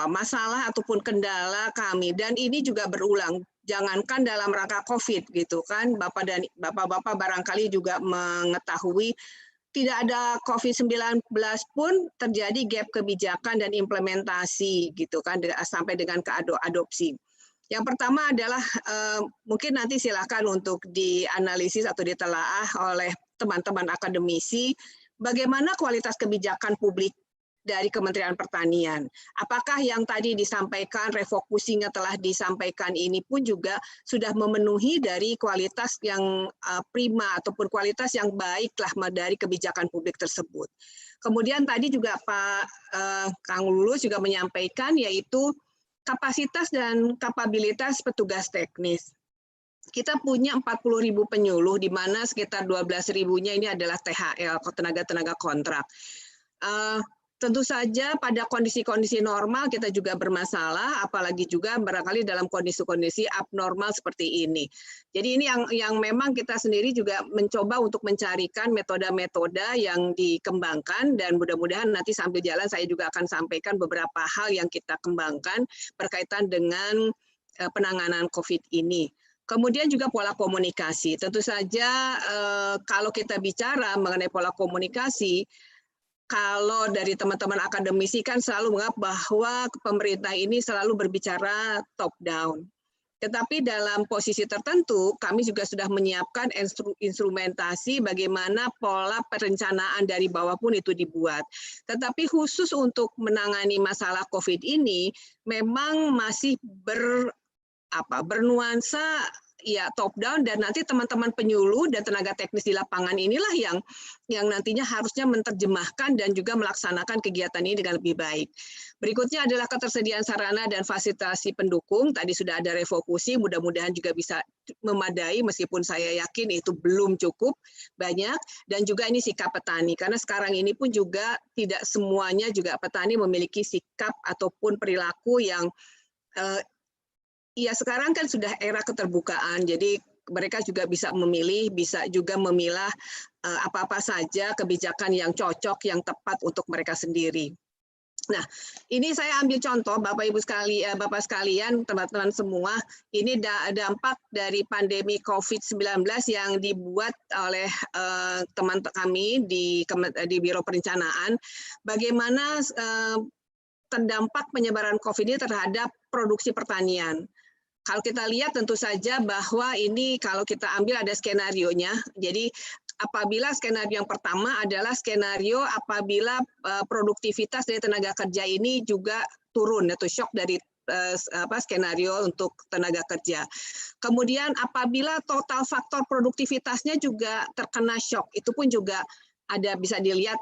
masalah ataupun kendala kami, dan ini juga berulang. Jangankan dalam rangka COVID gitu kan, Bapak-bapak barangkali juga mengetahui tidak ada COVID-19 pun terjadi gap kebijakan dan implementasi gitu kan, sampai dengan ke adopsi. Yang pertama adalah mungkin nanti silakan untuk dianalisis atau ditelaah oleh teman-teman akademisi bagaimana kualitas kebijakan publik dari Kementerian Pertanian. Apakah yang tadi disampaikan refocusingnya telah disampaikan ini pun juga sudah memenuhi dari kualitas yang prima ataupun kualitas yang baiklah dari kebijakan publik tersebut. Kemudian tadi juga Pak Kang Lulus juga menyampaikan yaitu kapasitas dan kapabilitas petugas teknis. Kita punya 40.000 penyuluh, di mana sekitar 12.000-nya ini adalah THL, tenaga-tenaga kontrak. Tentu saja pada kondisi-kondisi normal kita juga bermasalah, apalagi juga barangkali dalam kondisi-kondisi abnormal seperti ini. Jadi ini yang memang kita sendiri juga mencoba untuk mencarikan metode-metode yang dikembangkan, dan mudah-mudahan nanti sambil jalan saya juga akan sampaikan beberapa hal yang kita kembangkan berkaitan dengan penanganan COVID ini. Kemudian juga pola komunikasi. Tentu saja kalau kita bicara mengenai pola komunikasi, kalau dari teman-teman akademisi kan selalu menganggap bahwa pemerintah ini selalu berbicara top down. Tetapi dalam posisi tertentu, kami juga sudah menyiapkan instrumentasi bagaimana pola perencanaan dari bawah pun itu dibuat. Tetapi khusus untuk menangani masalah COVID ini, memang masih bernuansa ya top down, dan nanti teman-teman penyuluh dan tenaga teknis di lapangan inilah yang nantinya harusnya menerjemahkan dan juga melaksanakan kegiatan ini dengan lebih baik. Berikutnya adalah ketersediaan sarana dan fasilitasi pendukung. Tadi sudah ada refokusi, mudah-mudahan juga bisa memadai meskipun saya yakin itu belum cukup banyak, dan juga ini sikap petani karena sekarang ini pun juga tidak semuanya juga petani memiliki sikap ataupun perilaku yang ya sekarang kan sudah era keterbukaan, jadi mereka juga bisa memilih, bisa juga memilah apa-apa saja kebijakan yang cocok, yang tepat untuk mereka sendiri. Nah, ini saya ambil contoh Bapak Ibu sekalian, Bapak sekalian, teman-teman semua, ini dampak dari pandemi COVID-19 yang dibuat oleh teman kami di Biro Perencanaan, bagaimana terdampak penyebaran COVID ini terhadap produksi pertanian. Kalau kita lihat tentu saja bahwa ini kalau kita ambil ada skenarionya. Jadi apabila skenario yang pertama adalah skenario apabila produktivitas dari tenaga kerja ini juga turun atau shock dari skenario untuk tenaga kerja. Kemudian apabila total faktor produktivitasnya juga terkena shock, itu pun juga ada bisa dilihat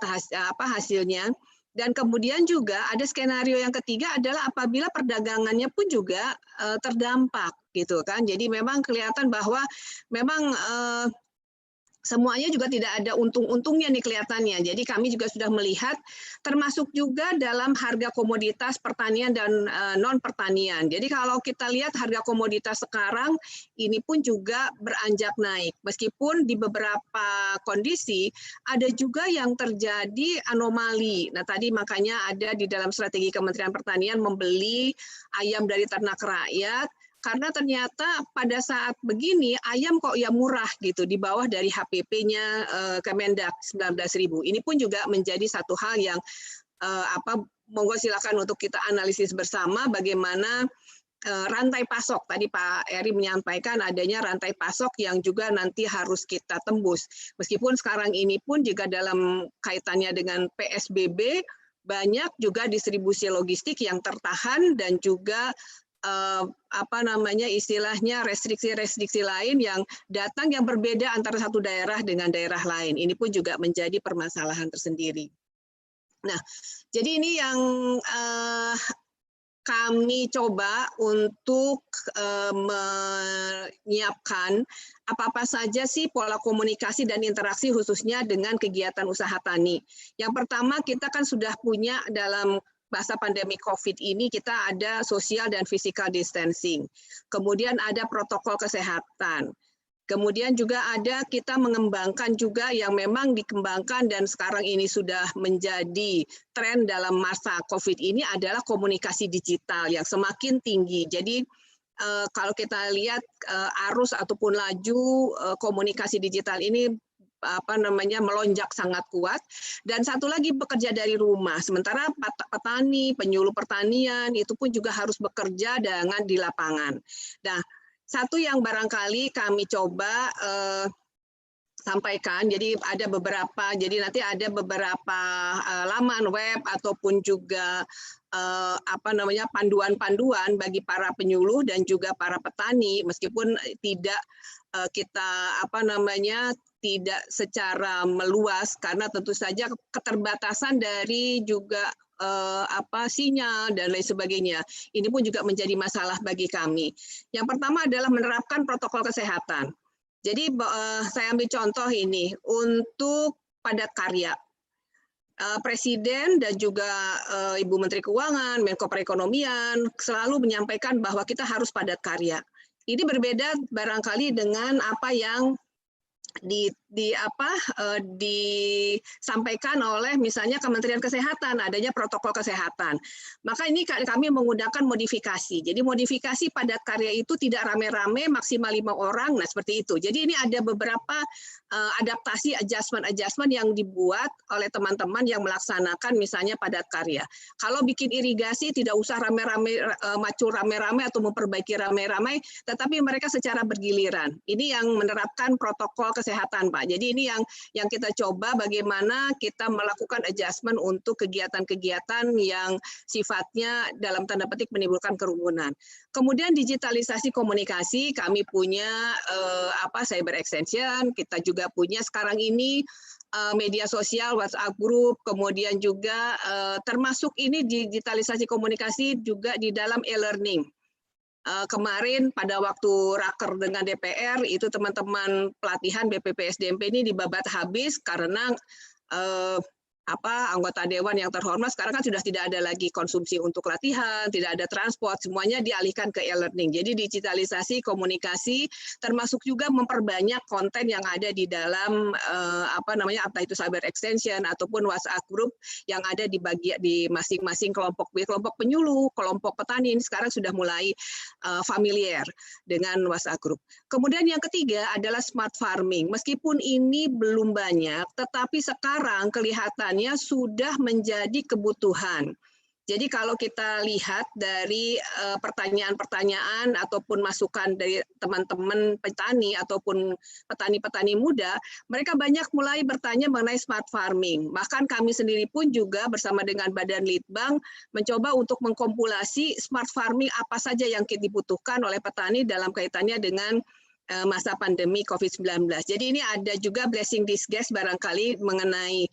hasilnya. Dan kemudian juga ada skenario yang ketiga adalah apabila perdagangannya pun juga terdampak gitu kan. Jadi memang kelihatan bahwa memang semuanya juga tidak ada untung-untungnya nih kelihatannya. Jadi kami juga sudah melihat termasuk juga dalam harga komoditas pertanian dan non-pertanian. Jadi kalau kita lihat harga komoditas sekarang ini pun juga beranjak naik. Meskipun di beberapa kondisi ada juga yang terjadi anomali. Nah tadi makanya ada di dalam strategi Kementerian Pertanian membeli ayam dari ternak rakyat, karena ternyata pada saat begini ayam kok ya murah gitu di bawah dari HPP-nya Kemendak 19.000. Ini pun juga menjadi satu hal yang monggo silakan untuk kita analisis bersama bagaimana rantai pasok. Tadi Pak Eri menyampaikan adanya rantai pasok yang juga nanti harus kita tembus. Meskipun sekarang ini pun juga dalam kaitannya dengan PSBB banyak juga distribusi logistik yang tertahan dan juga istilahnya restriksi-restriksi lain yang datang yang berbeda antara satu daerah dengan daerah lain. Ini pun juga menjadi permasalahan tersendiri. Nah, jadi ini yang kami coba untuk menyiapkan apa-apa saja sih pola komunikasi dan interaksi khususnya dengan kegiatan usaha tani. Yang pertama kita kan sudah punya dalam masa pandemi COVID ini kita ada social dan physical distancing. Kemudian ada protokol kesehatan. Kemudian juga ada kita mengembangkan juga yang memang dikembangkan dan sekarang ini sudah menjadi tren dalam masa COVID ini adalah komunikasi digital yang semakin tinggi. Jadi kalau kita lihat arus ataupun laju komunikasi digital ini melonjak sangat kuat, dan satu lagi bekerja dari rumah. Sementara petani, penyuluh pertanian itu pun juga harus bekerja dengan di lapangan. Nah, satu yang barangkali kami coba sampaikan, jadi ada beberapa, jadi nanti ada beberapa laman web ataupun juga panduan-panduan bagi para penyuluh dan juga para petani, meskipun tidak kita tidak secara meluas karena tentu saja keterbatasan dari juga sinyal dan lain sebagainya. Ini pun juga menjadi masalah bagi kami. Yang pertama adalah menerapkan protokol kesehatan. Jadi saya ambil contoh ini untuk padat karya. Presiden dan juga Ibu Menteri Keuangan, Menko Perekonomian selalu menyampaikan bahwa kita harus padat karya. Ini berbeda barangkali dengan apa yang disampaikan oleh misalnya Kementerian Kesehatan, adanya protokol kesehatan. Maka ini kami menggunakan modifikasi. Jadi modifikasi padat karya itu tidak rame-rame, maksimal 5 orang. Nah, seperti itu. Jadi ini ada beberapa adaptasi adjustment yang dibuat oleh teman-teman yang melaksanakan misalnya padat karya. Kalau bikin irigasi tidak usah rame-rame, macul rame-rame atau memperbaiki rame-rame, tetapi mereka secara bergiliran. Ini yang menerapkan protokol kesehatan, Pak. Jadi ini yang kita coba bagaimana kita melakukan adjustment untuk kegiatan-kegiatan yang sifatnya dalam tanda petik menimbulkan kerumunan. Kemudian digitalisasi komunikasi, kami punya cyber extension, kita juga punya sekarang ini media sosial, WhatsApp group, kemudian juga termasuk ini digitalisasi komunikasi juga di dalam e-learning. Kemarin pada waktu raker dengan DPR itu teman-teman pelatihan BPPSDMP ini dibabat habis karena anggota dewan yang terhormat sekarang kan sudah tidak ada lagi konsumsi untuk latihan, tidak ada transport, semuanya dialihkan ke e-learning. Jadi digitalisasi komunikasi termasuk juga memperbanyak konten yang ada di dalam entah itu cyber extension ataupun WhatsApp group yang ada di masing-masing kelompok penyuluh, kelompok petani ini sekarang sudah mulai familiar dengan WhatsApp group. Kemudian yang ketiga adalah smart farming. Meskipun ini belum banyak, tetapi sekarang kelihatan sudah menjadi kebutuhan. Jadi kalau kita lihat dari pertanyaan-pertanyaan ataupun masukan dari teman-teman petani ataupun petani-petani muda, mereka banyak mulai bertanya mengenai smart farming. Bahkan kami sendiri pun juga bersama dengan Badan Litbang mencoba untuk mengkompilasi smart farming apa saja yang dibutuhkan oleh petani dalam kaitannya dengan masa pandemi COVID-19. Jadi ini ada juga blessing disguise barangkali mengenai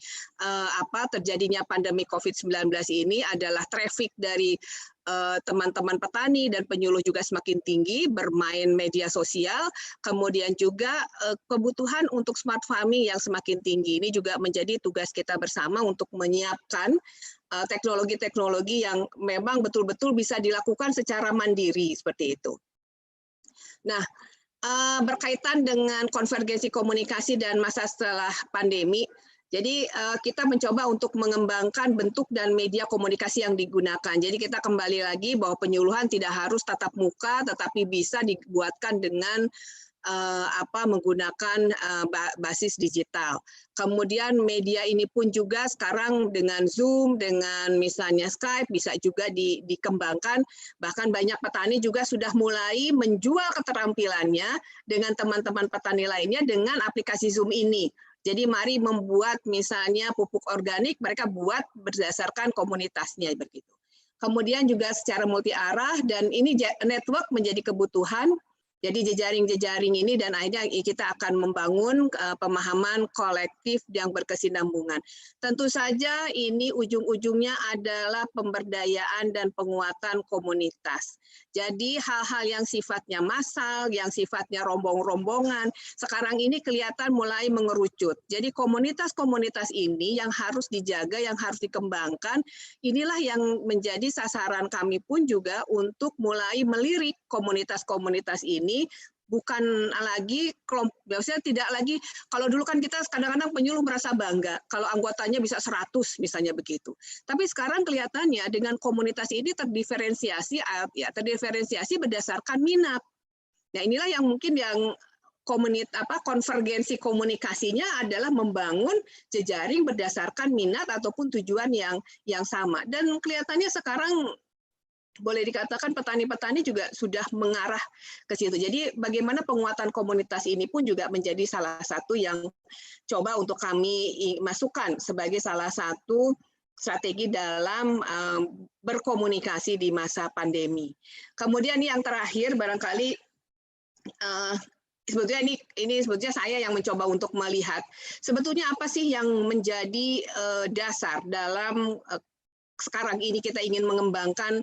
terjadinya pandemi COVID-19 ini adalah traffic dari teman-teman petani dan penyuluh juga semakin tinggi, bermain media sosial, kemudian juga kebutuhan untuk smart farming yang semakin tinggi. Ini juga menjadi tugas kita bersama untuk menyiapkan teknologi-teknologi yang memang betul-betul bisa dilakukan secara mandiri seperti itu. Nah, berkaitan dengan konvergensi komunikasi dan masa setelah pandemi, jadi kita mencoba untuk mengembangkan bentuk dan media komunikasi yang digunakan. Jadi kita kembali lagi bahwa penyuluhan tidak harus tatap muka, tetapi bisa dibuatkan dengan menggunakan basis digital. Kemudian media ini pun juga sekarang dengan Zoom, dengan misalnya Skype bisa juga dikembangkan. Bahkan banyak petani juga sudah mulai menjual keterampilannya dengan teman-teman petani lainnya dengan aplikasi Zoom ini. Jadi mari membuat misalnya pupuk organik, mereka buat berdasarkan komunitasnya begitu. Kemudian juga secara multi arah dan ini network menjadi kebutuhan. Jadi jejaring-jejaring ini dan akhirnya kita akan membangun pemahaman kolektif yang berkesinambungan. Tentu saja ini ujung-ujungnya adalah pemberdayaan dan penguatan komunitas. Jadi hal-hal yang sifatnya massal, yang sifatnya rombong-rombongan, sekarang ini kelihatan mulai mengerucut. Jadi komunitas-komunitas ini yang harus dijaga, yang harus dikembangkan, inilah yang menjadi sasaran kami pun juga untuk mulai melirik komunitas-komunitas ini, bukan lagi kelompok, biasanya tidak lagi, kalau dulu kan kita kadang-kadang penyuluh merasa bangga, kalau anggotanya bisa 100 misalnya begitu. Tapi sekarang kelihatannya dengan komunitas ini terdiferensiasi berdasarkan minat. Nah inilah yang mungkin yang konvergensi komunikasinya adalah membangun jejaring berdasarkan minat ataupun tujuan yang sama. Dan kelihatannya sekarang boleh dikatakan petani-petani juga sudah mengarah ke situ. Jadi bagaimana penguatan komunitas ini pun juga menjadi salah satu yang coba untuk kami masukkan sebagai salah satu strategi dalam berkomunikasi di masa pandemi. Kemudian yang terakhir barangkali sebetulnya ini sebetulnya saya yang mencoba untuk melihat sebetulnya apa sih yang menjadi dasar dalam sekarang ini kita ingin mengembangkan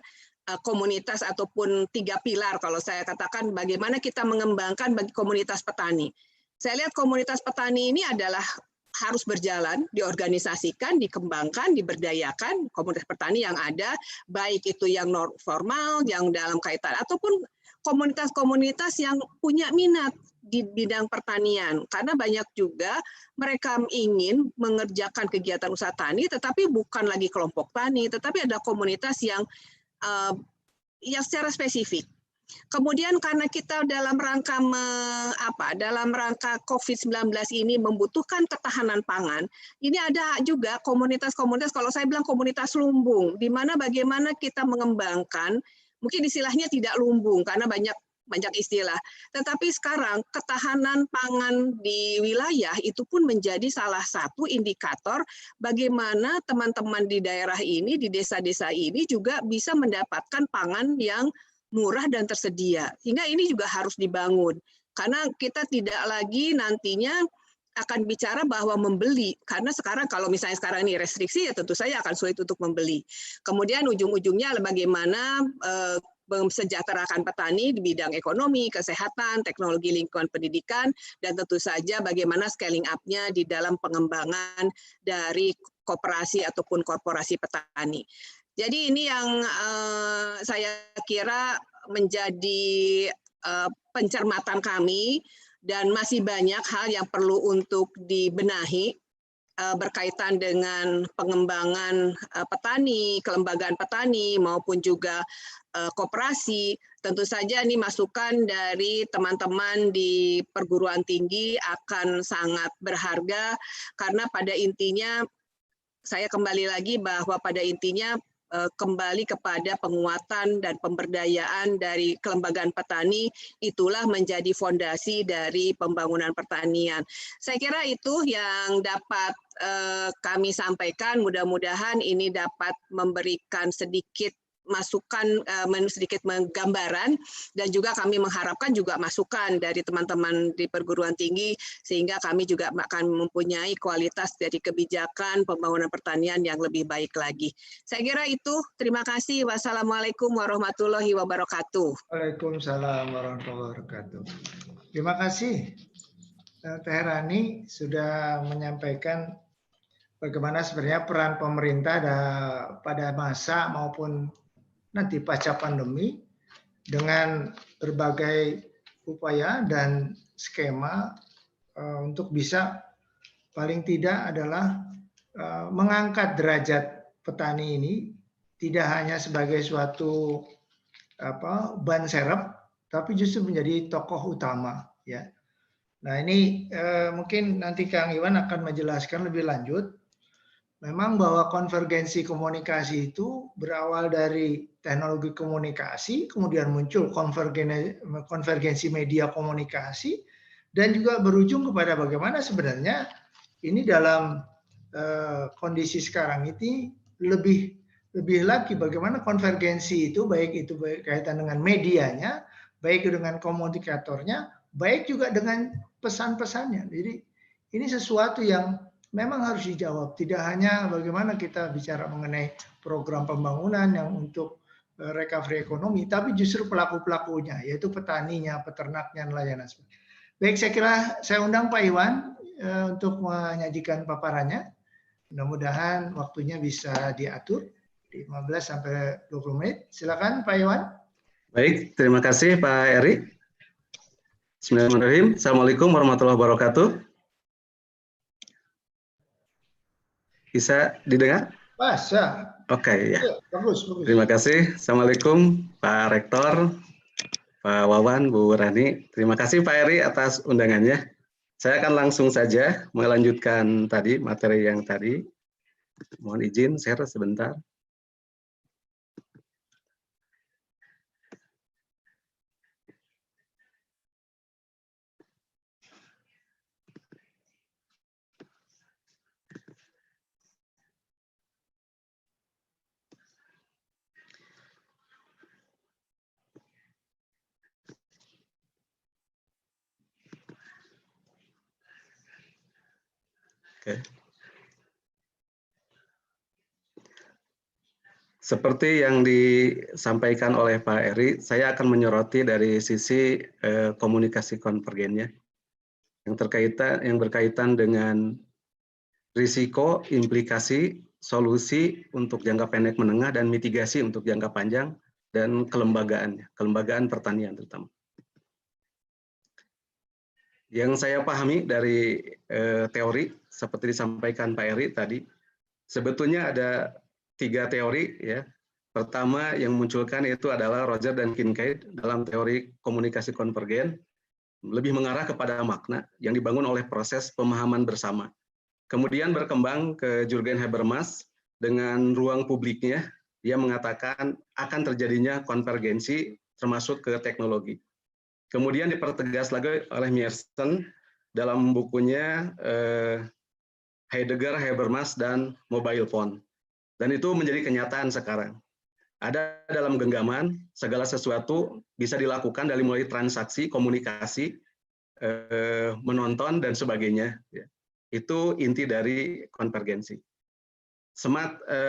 komunitas ataupun 3 pilar kalau saya katakan bagaimana kita mengembangkan bagi komunitas petani. Saya lihat komunitas petani ini adalah harus berjalan, diorganisasikan, dikembangkan, diberdayakan komunitas petani yang ada, baik itu yang non formal, yang dalam kaitan ataupun komunitas-komunitas yang punya minat. di bidang pertanian, karena banyak juga mereka ingin mengerjakan kegiatan usaha tani, tetapi bukan lagi kelompok tani, tetapi ada komunitas yang secara spesifik. Kemudian karena kita dalam rangka COVID-19 ini membutuhkan ketahanan pangan, ini ada juga komunitas-komunitas, kalau saya bilang komunitas lumbung, di mana bagaimana kita mengembangkan, mungkin istilahnya tidak lumbung karena banyak istilah, tetapi sekarang ketahanan pangan di wilayah itu pun menjadi salah satu indikator bagaimana teman-teman di daerah ini, di desa-desa ini juga bisa mendapatkan pangan yang murah dan tersedia. Sehingga ini juga harus dibangun. Karena kita tidak lagi nantinya akan bicara bahwa membeli. Karena sekarang kalau misalnya sekarang ini restriksi, ya tentu saja akan sulit untuk membeli. Kemudian ujung-ujungnya bagaimana mensejahterakan petani di bidang ekonomi, kesehatan, teknologi lingkungan pendidikan, dan tentu saja bagaimana scaling up-nya di dalam pengembangan dari koperasi ataupun korporasi petani. Jadi ini yang saya kira menjadi pencermatan kami, dan masih banyak hal yang perlu untuk dibenahi berkaitan dengan pengembangan petani, kelembagaan petani, maupun juga koperasi. Tentu saja ini masukan dari teman-teman di perguruan tinggi akan sangat berharga, karena pada intinya saya kembali lagi bahwa pada intinya kembali kepada penguatan dan pemberdayaan dari kelembagaan petani, itulah menjadi fondasi dari pembangunan pertanian. Saya kira itu yang dapat kami sampaikan, mudah-mudahan ini dapat memberikan sedikit masukan, sedikit gambaran, dan juga kami mengharapkan juga masukan dari teman-teman di perguruan tinggi, sehingga kami juga akan mempunyai kualitas dari kebijakan pembangunan pertanian yang lebih baik lagi. Saya kira itu, terima kasih. Wassalamualaikum warahmatullahi wabarakatuh. Waalaikumsalam warahmatullahi wabarakatuh. Terima kasih Teh Rani sudah menyampaikan bagaimana sebenarnya peran pemerintah pada masa maupun nanti pasca pandemi dengan berbagai upaya dan skema untuk bisa paling tidak adalah mengangkat derajat petani ini tidak hanya sebagai suatu ban serep, tapi justru menjadi tokoh utama, ya. Nah ini mungkin nanti Kang Iwan akan menjelaskan lebih lanjut. Memang bahwa konvergensi komunikasi itu berawal dari teknologi komunikasi, kemudian muncul konvergensi media komunikasi, dan juga berujung kepada bagaimana sebenarnya ini dalam kondisi sekarang ini lebih lagi bagaimana konvergensi itu, baik itu berkaitan dengan medianya, baik dengan komunikatornya, baik juga dengan pesan-pesannya. Jadi ini sesuatu yang memang harus dijawab. Tidak hanya bagaimana kita bicara mengenai program pembangunan yang untuk recovery ekonomi, tapi justru pelaku-pelakunya, yaitu petaninya, peternaknya, nelayan. Baik, saya kira saya undang Pak Iwan untuk menyajikan paparannya. Mudah-mudahan waktunya bisa diatur 15 sampai 20 menit. Silakan Pak Iwan. Baik, terima kasih Pak Eri. Bismillahirrahmanirrahim. Assalamualaikum warahmatullahi wabarakatuh. Bisa didengar? Bisa. Oke, ya. Bagus. Terima kasih. Assalamualaikum Pak Rektor, Pak Wawan, Bu Rani. Terima kasih Pak Eri atas undangannya. Saya akan langsung saja melanjutkan tadi materi yang tadi. Mohon izin share sebentar. Oke. Seperti yang disampaikan oleh Pak Eri, saya akan menyoroti dari sisi komunikasi konvergennya yang berkaitan dengan risiko, implikasi, solusi untuk jangka pendek menengah, dan mitigasi untuk jangka panjang, dan kelembagaan pertanian terutama. Yang saya pahami dari teori seperti disampaikan Pak Eri tadi, sebetulnya ada 3 teori ya. Pertama yang munculkan itu adalah Roger dan Kincaid dalam teori komunikasi konvergen, lebih mengarah kepada makna yang dibangun oleh proses pemahaman bersama. Kemudian berkembang ke Jürgen Habermas dengan ruang publiknya, dia mengatakan akan terjadinya konvergensi termasuk ke teknologi. Kemudian dipertegas lagi oleh Mersenne dalam bukunya Heidegger, Habermas, dan Mobile Phone. Dan itu menjadi kenyataan sekarang. Ada dalam genggaman, segala sesuatu bisa dilakukan dari mulai transaksi, komunikasi, menonton, dan sebagainya. Itu inti dari konvergensi.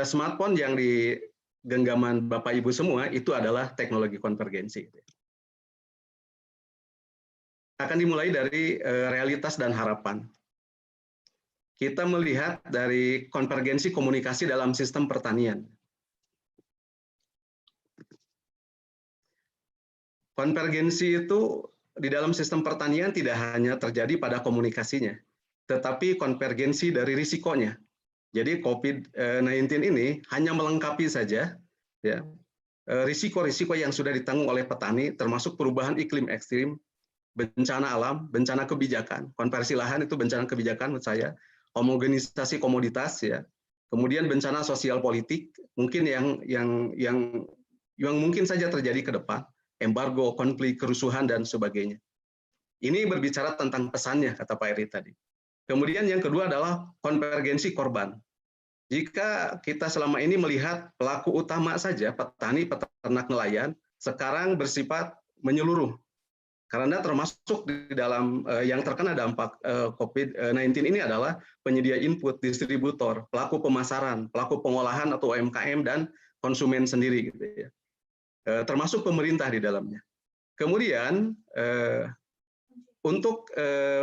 Smartphone yang di genggaman Bapak Ibu semua itu adalah teknologi konvergensi. Akan dimulai dari realitas dan harapan. Kita melihat dari konvergensi komunikasi dalam sistem pertanian. Konvergensi itu di dalam sistem pertanian tidak hanya terjadi pada komunikasinya, tetapi konvergensi dari risikonya. Jadi COVID-19 ini hanya melengkapi saja ya, risiko-risiko yang sudah ditanggung oleh petani, termasuk perubahan iklim ekstrim, bencana alam, bencana kebijakan, konversi lahan itu bencana kebijakan menurut saya, homogenisasi komoditas ya, kemudian bencana sosial politik mungkin yang mungkin saja terjadi ke depan, embargo, konflik, kerusuhan dan sebagainya. Ini berbicara tentang pesannya kata Pak Eri tadi. Kemudian yang kedua adalah konvergensi korban. Jika kita selama ini melihat pelaku utama saja petani, peternak, nelayan, sekarang bersifat menyeluruh. Karena termasuk di dalam yang terkena dampak COVID-19 ini adalah penyedia input, distributor, pelaku pemasaran, pelaku pengolahan atau UMKM, dan konsumen sendiri. Gitu ya. Termasuk pemerintah di dalamnya. Kemudian untuk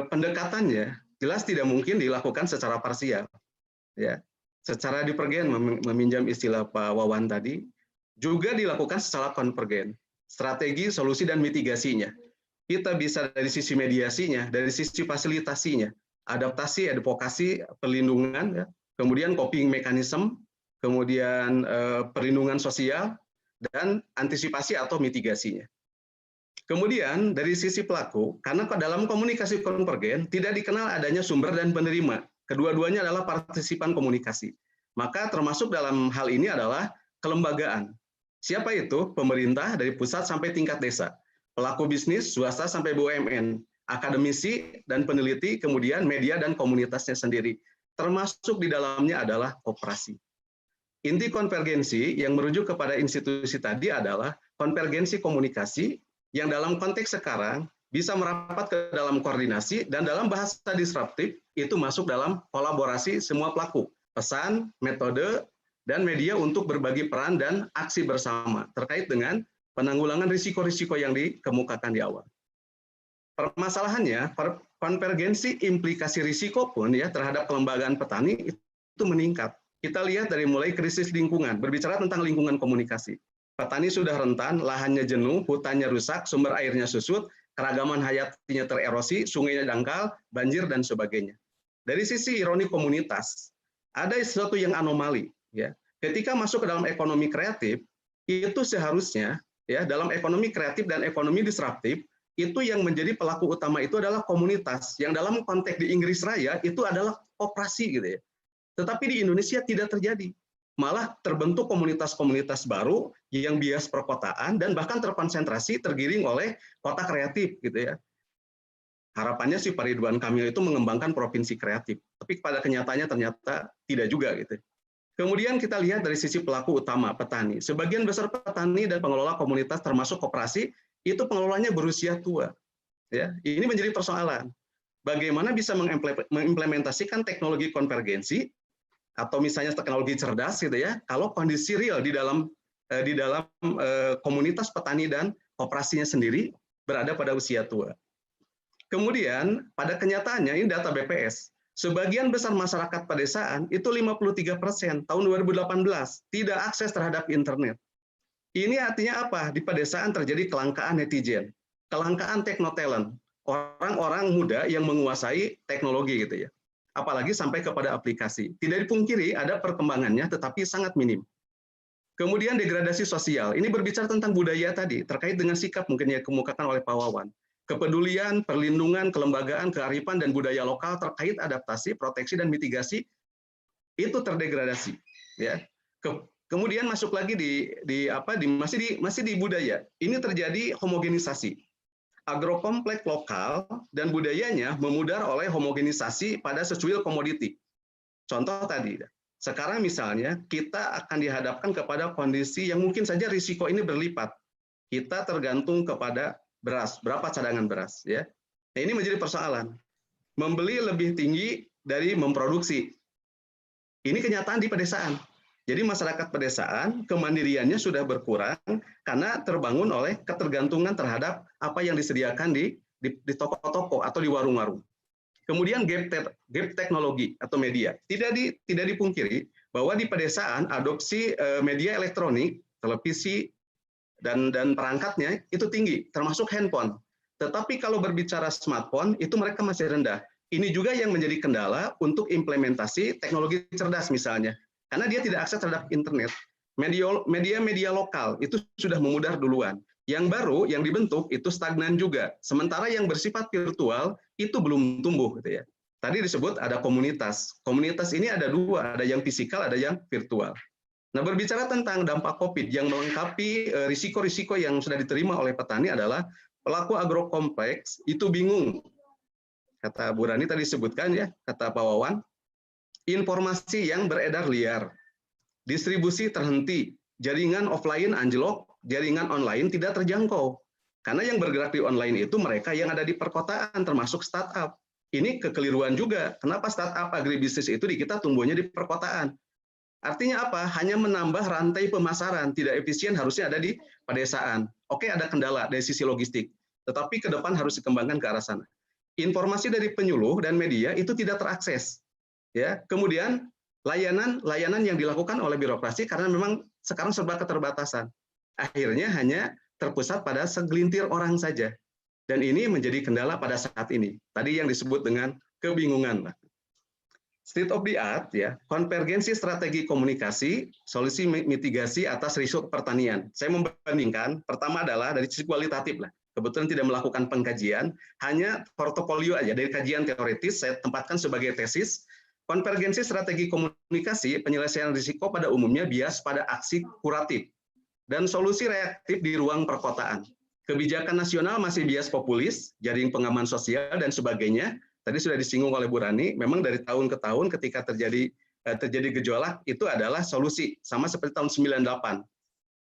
pendekatannya jelas tidak mungkin dilakukan secara parsial. Ya. Secara divergen, meminjam istilah Pak Wawan tadi, juga dilakukan secara konvergen. Strategi, solusi, dan mitigasinya. Kita bisa dari sisi mediasinya, dari sisi fasilitasinya, adaptasi, advokasi, perlindungan, ya, kemudian coping mechanism, kemudian perlindungan sosial, dan antisipasi atau mitigasinya. Kemudian dari sisi pelaku, karena dalam komunikasi konvergen tidak dikenal adanya sumber dan penerima, kedua-duanya adalah partisipan komunikasi. Maka termasuk dalam hal ini adalah kelembagaan. Siapa itu? Pemerintah dari pusat sampai tingkat desa. Pelaku bisnis, swasta sampai BUMN, akademisi dan peneliti, kemudian media dan komunitasnya sendiri. Termasuk di dalamnya adalah koperasi. Inti konvergensi yang merujuk kepada institusi tadi adalah konvergensi komunikasi yang dalam konteks sekarang bisa merapat ke dalam koordinasi dan dalam bahasa disruptif itu masuk dalam kolaborasi semua pelaku, pesan, metode, dan media untuk berbagi peran dan aksi bersama terkait dengan penanggulangan risiko-risiko yang dikemukakan di awal. Permasalahannya, konvergensi implikasi risiko pun ya terhadap kelembagaan petani itu meningkat. Kita lihat dari mulai krisis lingkungan, berbicara tentang lingkungan komunikasi. Petani sudah rentan, lahannya jenuh, hutannya rusak, sumber airnya susut, keragaman hayatinya tererosi, sungainya dangkal, banjir, dan sebagainya. Dari sisi ironi komunitas, ada sesuatu yang anomali. Ya. Ketika masuk ke dalam ekonomi kreatif, itu seharusnya ya dalam ekonomi kreatif dan ekonomi disruptif, itu yang menjadi pelaku utama itu adalah komunitas, yang dalam konteks di Inggris Raya itu adalah koperasi gitu ya. Tetapi di Indonesia tidak terjadi. Malah terbentuk komunitas-komunitas baru yang bias perkotaan dan bahkan terkonsentrasi tergiring oleh kota kreatif gitu ya. Harapannya sih Pak Ridwan Kamil itu mengembangkan provinsi kreatif, tapi pada kenyataannya ternyata tidak juga gitu. Kemudian kita lihat dari sisi pelaku utama petani. Sebagian besar petani dan pengelola komunitas termasuk koperasi itu pengelolanya berusia tua. Ya, ini menjadi persoalan. Bagaimana bisa mengimplementasikan teknologi konvergensi atau misalnya teknologi cerdas gitu ya, kalau kondisi real di dalam komunitas petani dan koperasinya sendiri berada pada usia tua. Kemudian pada kenyataannya ini data BPS, sebagian besar masyarakat pedesaan itu 53% tahun 2018 tidak akses terhadap internet. Ini artinya apa? Di pedesaan terjadi kelangkaan netizen, kelangkaan teknotalent, orang-orang muda yang menguasai teknologi gitu ya. Apalagi sampai kepada aplikasi. Tidak dipungkiri ada perkembangannya tetapi sangat minim. Kemudian degradasi sosial. Ini berbicara tentang budaya tadi terkait dengan sikap mungkin yang dikemukakan oleh Pak Wawan. Kepedulian, perlindungan, kelembagaan, kearifan dan budaya lokal terkait adaptasi, proteksi dan mitigasi itu terdegradasi ya. Kemudian masuk lagi masih di budaya. Ini terjadi homogenisasi. Agrokompleks lokal dan budayanya memudar oleh homogenisasi pada secuil komoditi. Contoh tadi, sekarang misalnya kita akan dihadapkan kepada kondisi yang mungkin saja risiko ini berlipat. Kita tergantung kepada beras, berapa cadangan beras ya. Nah, ini menjadi persoalan. Membeli lebih tinggi dari memproduksi. Ini kenyataan di pedesaan. Jadi masyarakat pedesaan kemandiriannya sudah berkurang karena terbangun oleh ketergantungan terhadap apa yang disediakan di toko-toko atau di warung-warung. Kemudian gap teknologi atau media. Tidak dipungkiri bahwa di pedesaan adopsi media elektronik, televisi dan perangkatnya itu tinggi, termasuk handphone. Tetapi kalau berbicara smartphone itu mereka masih rendah. Ini juga yang menjadi kendala untuk implementasi teknologi cerdas misalnya. Karena dia tidak akses terhadap internet. Media lokal itu sudah memudar duluan. Yang baru yang dibentuk itu stagnan juga. Sementara yang bersifat virtual itu belum tumbuh gitu ya. Tadi disebut ada komunitas. Komunitas ini ada dua, ada yang fisikal, ada yang virtual. Nah, berbicara tentang dampak COVID yang melengkapi risiko-risiko yang sudah diterima oleh petani adalah pelaku agrokompleks itu bingung. Kata Bu Rani tadi disebutkan ya, kata Pak Wawan, informasi yang beredar liar, distribusi terhenti, jaringan offline anjlok, jaringan online tidak terjangkau. Karena yang bergerak di online itu mereka yang ada di perkotaan, termasuk startup. Ini kekeliruan juga. Kenapa startup agribisnis itu di kita tumbuhnya di perkotaan? Artinya apa? Hanya menambah rantai pemasaran, tidak efisien, harusnya ada di pedesaan. Oke, ada kendala dari sisi logistik, tetapi ke depan harus dikembangkan ke arah sana. Informasi dari penyuluh dan media itu tidak terakses. Ya, kemudian layanan yang dilakukan oleh birokrasi karena memang sekarang serba keterbatasan. Akhirnya hanya terpusat pada segelintir orang saja. Dan ini menjadi kendala pada saat ini. Tadi yang disebut dengan kebingungan. State of the art ya, konvergensi strategi komunikasi, solusi mitigasi atas risiko pertanian. Saya membandingkan, pertama adalah dari sisi kualitatif lah. Kebetulan tidak melakukan pengkajian, hanya portofolio aja dari kajian teoritis saya tempatkan sebagai tesis. Konvergensi strategi komunikasi, penyelesaian risiko pada umumnya bias pada aksi kuratif dan solusi reaktif di ruang perkotaan. Kebijakan nasional masih bias populis, jaring pengaman sosial dan sebagainya. Tadi sudah disinggung oleh Bu Rani, memang dari tahun ke tahun ketika terjadi gejolak itu adalah solusi, sama seperti tahun 98.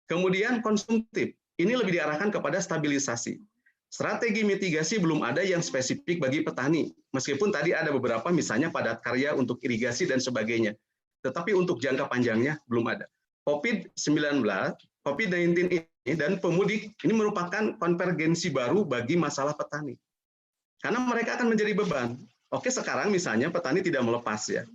Kemudian konsumtif, ini lebih diarahkan kepada stabilisasi. Strategi mitigasi belum ada yang spesifik bagi petani, meskipun tadi ada beberapa misalnya padat karya untuk irigasi dan sebagainya. Tetapi untuk jangka panjangnya belum ada. COVID-19 ini dan pemudik ini merupakan konvergensi baru bagi masalah petani. Karena mereka akan menjadi beban. Oke, sekarang misalnya petani tidak melepas ya.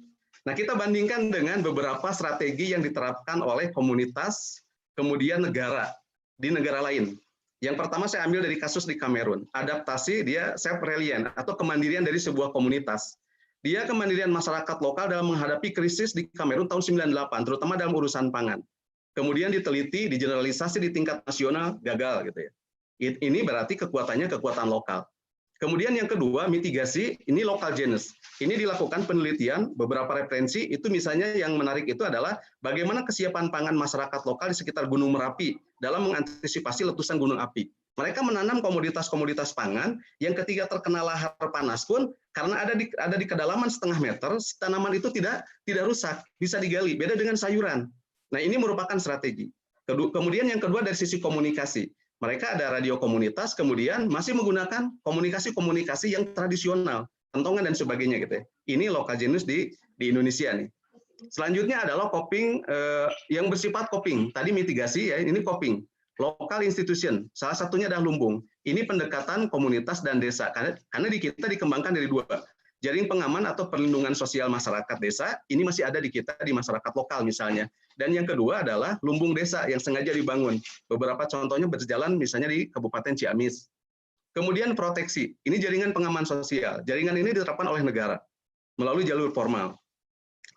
Nah, kita bandingkan dengan beberapa strategi yang diterapkan oleh komunitas, kemudian negara, di negara lain. Yang pertama saya ambil dari kasus di Kamerun. Adaptasi dia self-reliant atau kemandirian dari sebuah komunitas. Dia kemandirian masyarakat lokal dalam menghadapi krisis di Kamerun tahun 98, terutama dalam urusan pangan. Kemudian diteliti, digeneralisasi di tingkat nasional, gagal gitu ya. Ini berarti kekuatannya kekuatan lokal. Kemudian yang kedua, mitigasi, ini local genus. Ini dilakukan penelitian, beberapa referensi, itu misalnya yang menarik itu adalah bagaimana kesiapan pangan masyarakat lokal di sekitar Gunung Merapi dalam mengantisipasi letusan gunung api. Mereka menanam komoditas-komoditas pangan yang ketika terkena lahar panas pun, karena ada di kedalaman setengah meter, tanaman itu tidak rusak, bisa digali, beda dengan sayuran. Nah, ini merupakan strategi. Kemudian yang kedua dari sisi komunikasi. Mereka ada radio komunitas, kemudian masih menggunakan komunikasi yang tradisional, kentongan dan sebagainya gitu ya. Ini lokal genus di Indonesia nih. Selanjutnya adalah coping yang bersifat coping. Tadi mitigasi ya, ini coping. Local institution, salah satunya adalah lumbung. Ini pendekatan komunitas dan desa karena di kita dikembangkan dari dua. Jaring pengaman atau perlindungan sosial masyarakat desa, ini masih ada di kita di masyarakat lokal misalnya. Dan yang kedua adalah lumbung desa yang sengaja dibangun. Beberapa contohnya berjalan misalnya di Kabupaten Ciamis. Kemudian proteksi, ini jaringan pengaman sosial. Jaringan ini diterapkan oleh negara melalui jalur formal.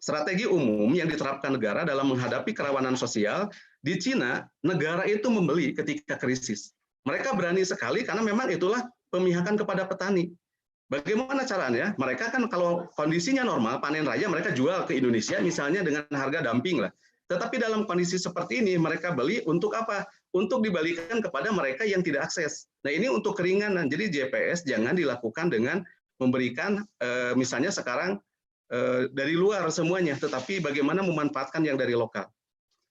Strategi umum yang diterapkan negara dalam menghadapi kerawanan sosial, di Cina, negara itu membeli ketika krisis. Mereka berani sekali karena memang itulah pemihakan kepada petani. Bagaimana caranya? Mereka kan kalau kondisinya normal, panen raya mereka jual ke Indonesia misalnya dengan harga dumping lah. Tetapi dalam kondisi seperti ini mereka beli untuk apa? Untuk dibalikan kepada mereka yang tidak akses. Nah ini untuk keringanan. Jadi JPS jangan dilakukan dengan memberikan misalnya sekarang dari luar semuanya, tetapi bagaimana memanfaatkan yang dari lokal.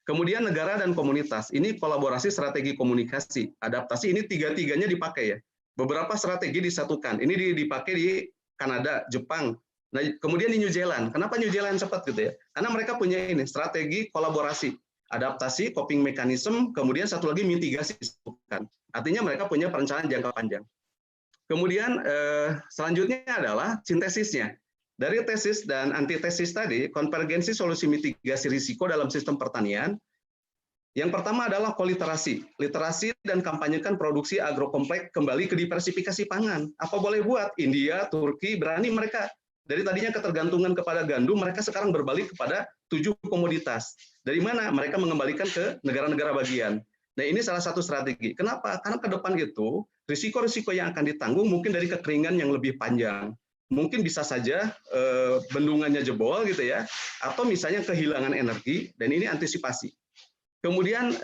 Kemudian negara dan komunitas, ini kolaborasi strategi komunikasi, adaptasi, ini tiga-tiganya dipakai ya. Beberapa strategi disatukan, ini dipakai di Kanada, Jepang, nah, kemudian di New Zealand. Kenapa New Zealand cepat gitu ya? Karena mereka punya ini, strategi kolaborasi, adaptasi, coping mechanism, kemudian satu lagi mitigasi disatukan. Artinya mereka punya perencanaan jangka panjang. Kemudian selanjutnya adalah sintesisnya. Dari tesis dan antitesis tadi, konvergensi solusi mitigasi risiko dalam sistem pertanian. Yang pertama adalah koliterasi. Literasi dan kampanyekan produksi agrokompleks kembali ke diversifikasi pangan. Apa boleh buat? India, Turki, berani mereka. Dari tadinya ketergantungan kepada gandum, mereka sekarang berbalik kepada 7 komoditas. Dari mana? Mereka mengembalikan ke negara-negara bagian. Nah ini salah satu strategi. Kenapa? Karena ke depan itu, risiko-risiko yang akan ditanggung mungkin dari kekeringan yang lebih panjang. Mungkin bisa saja bendungannya jebol gitu ya, atau misalnya kehilangan energi, dan ini antisipasi. Kemudian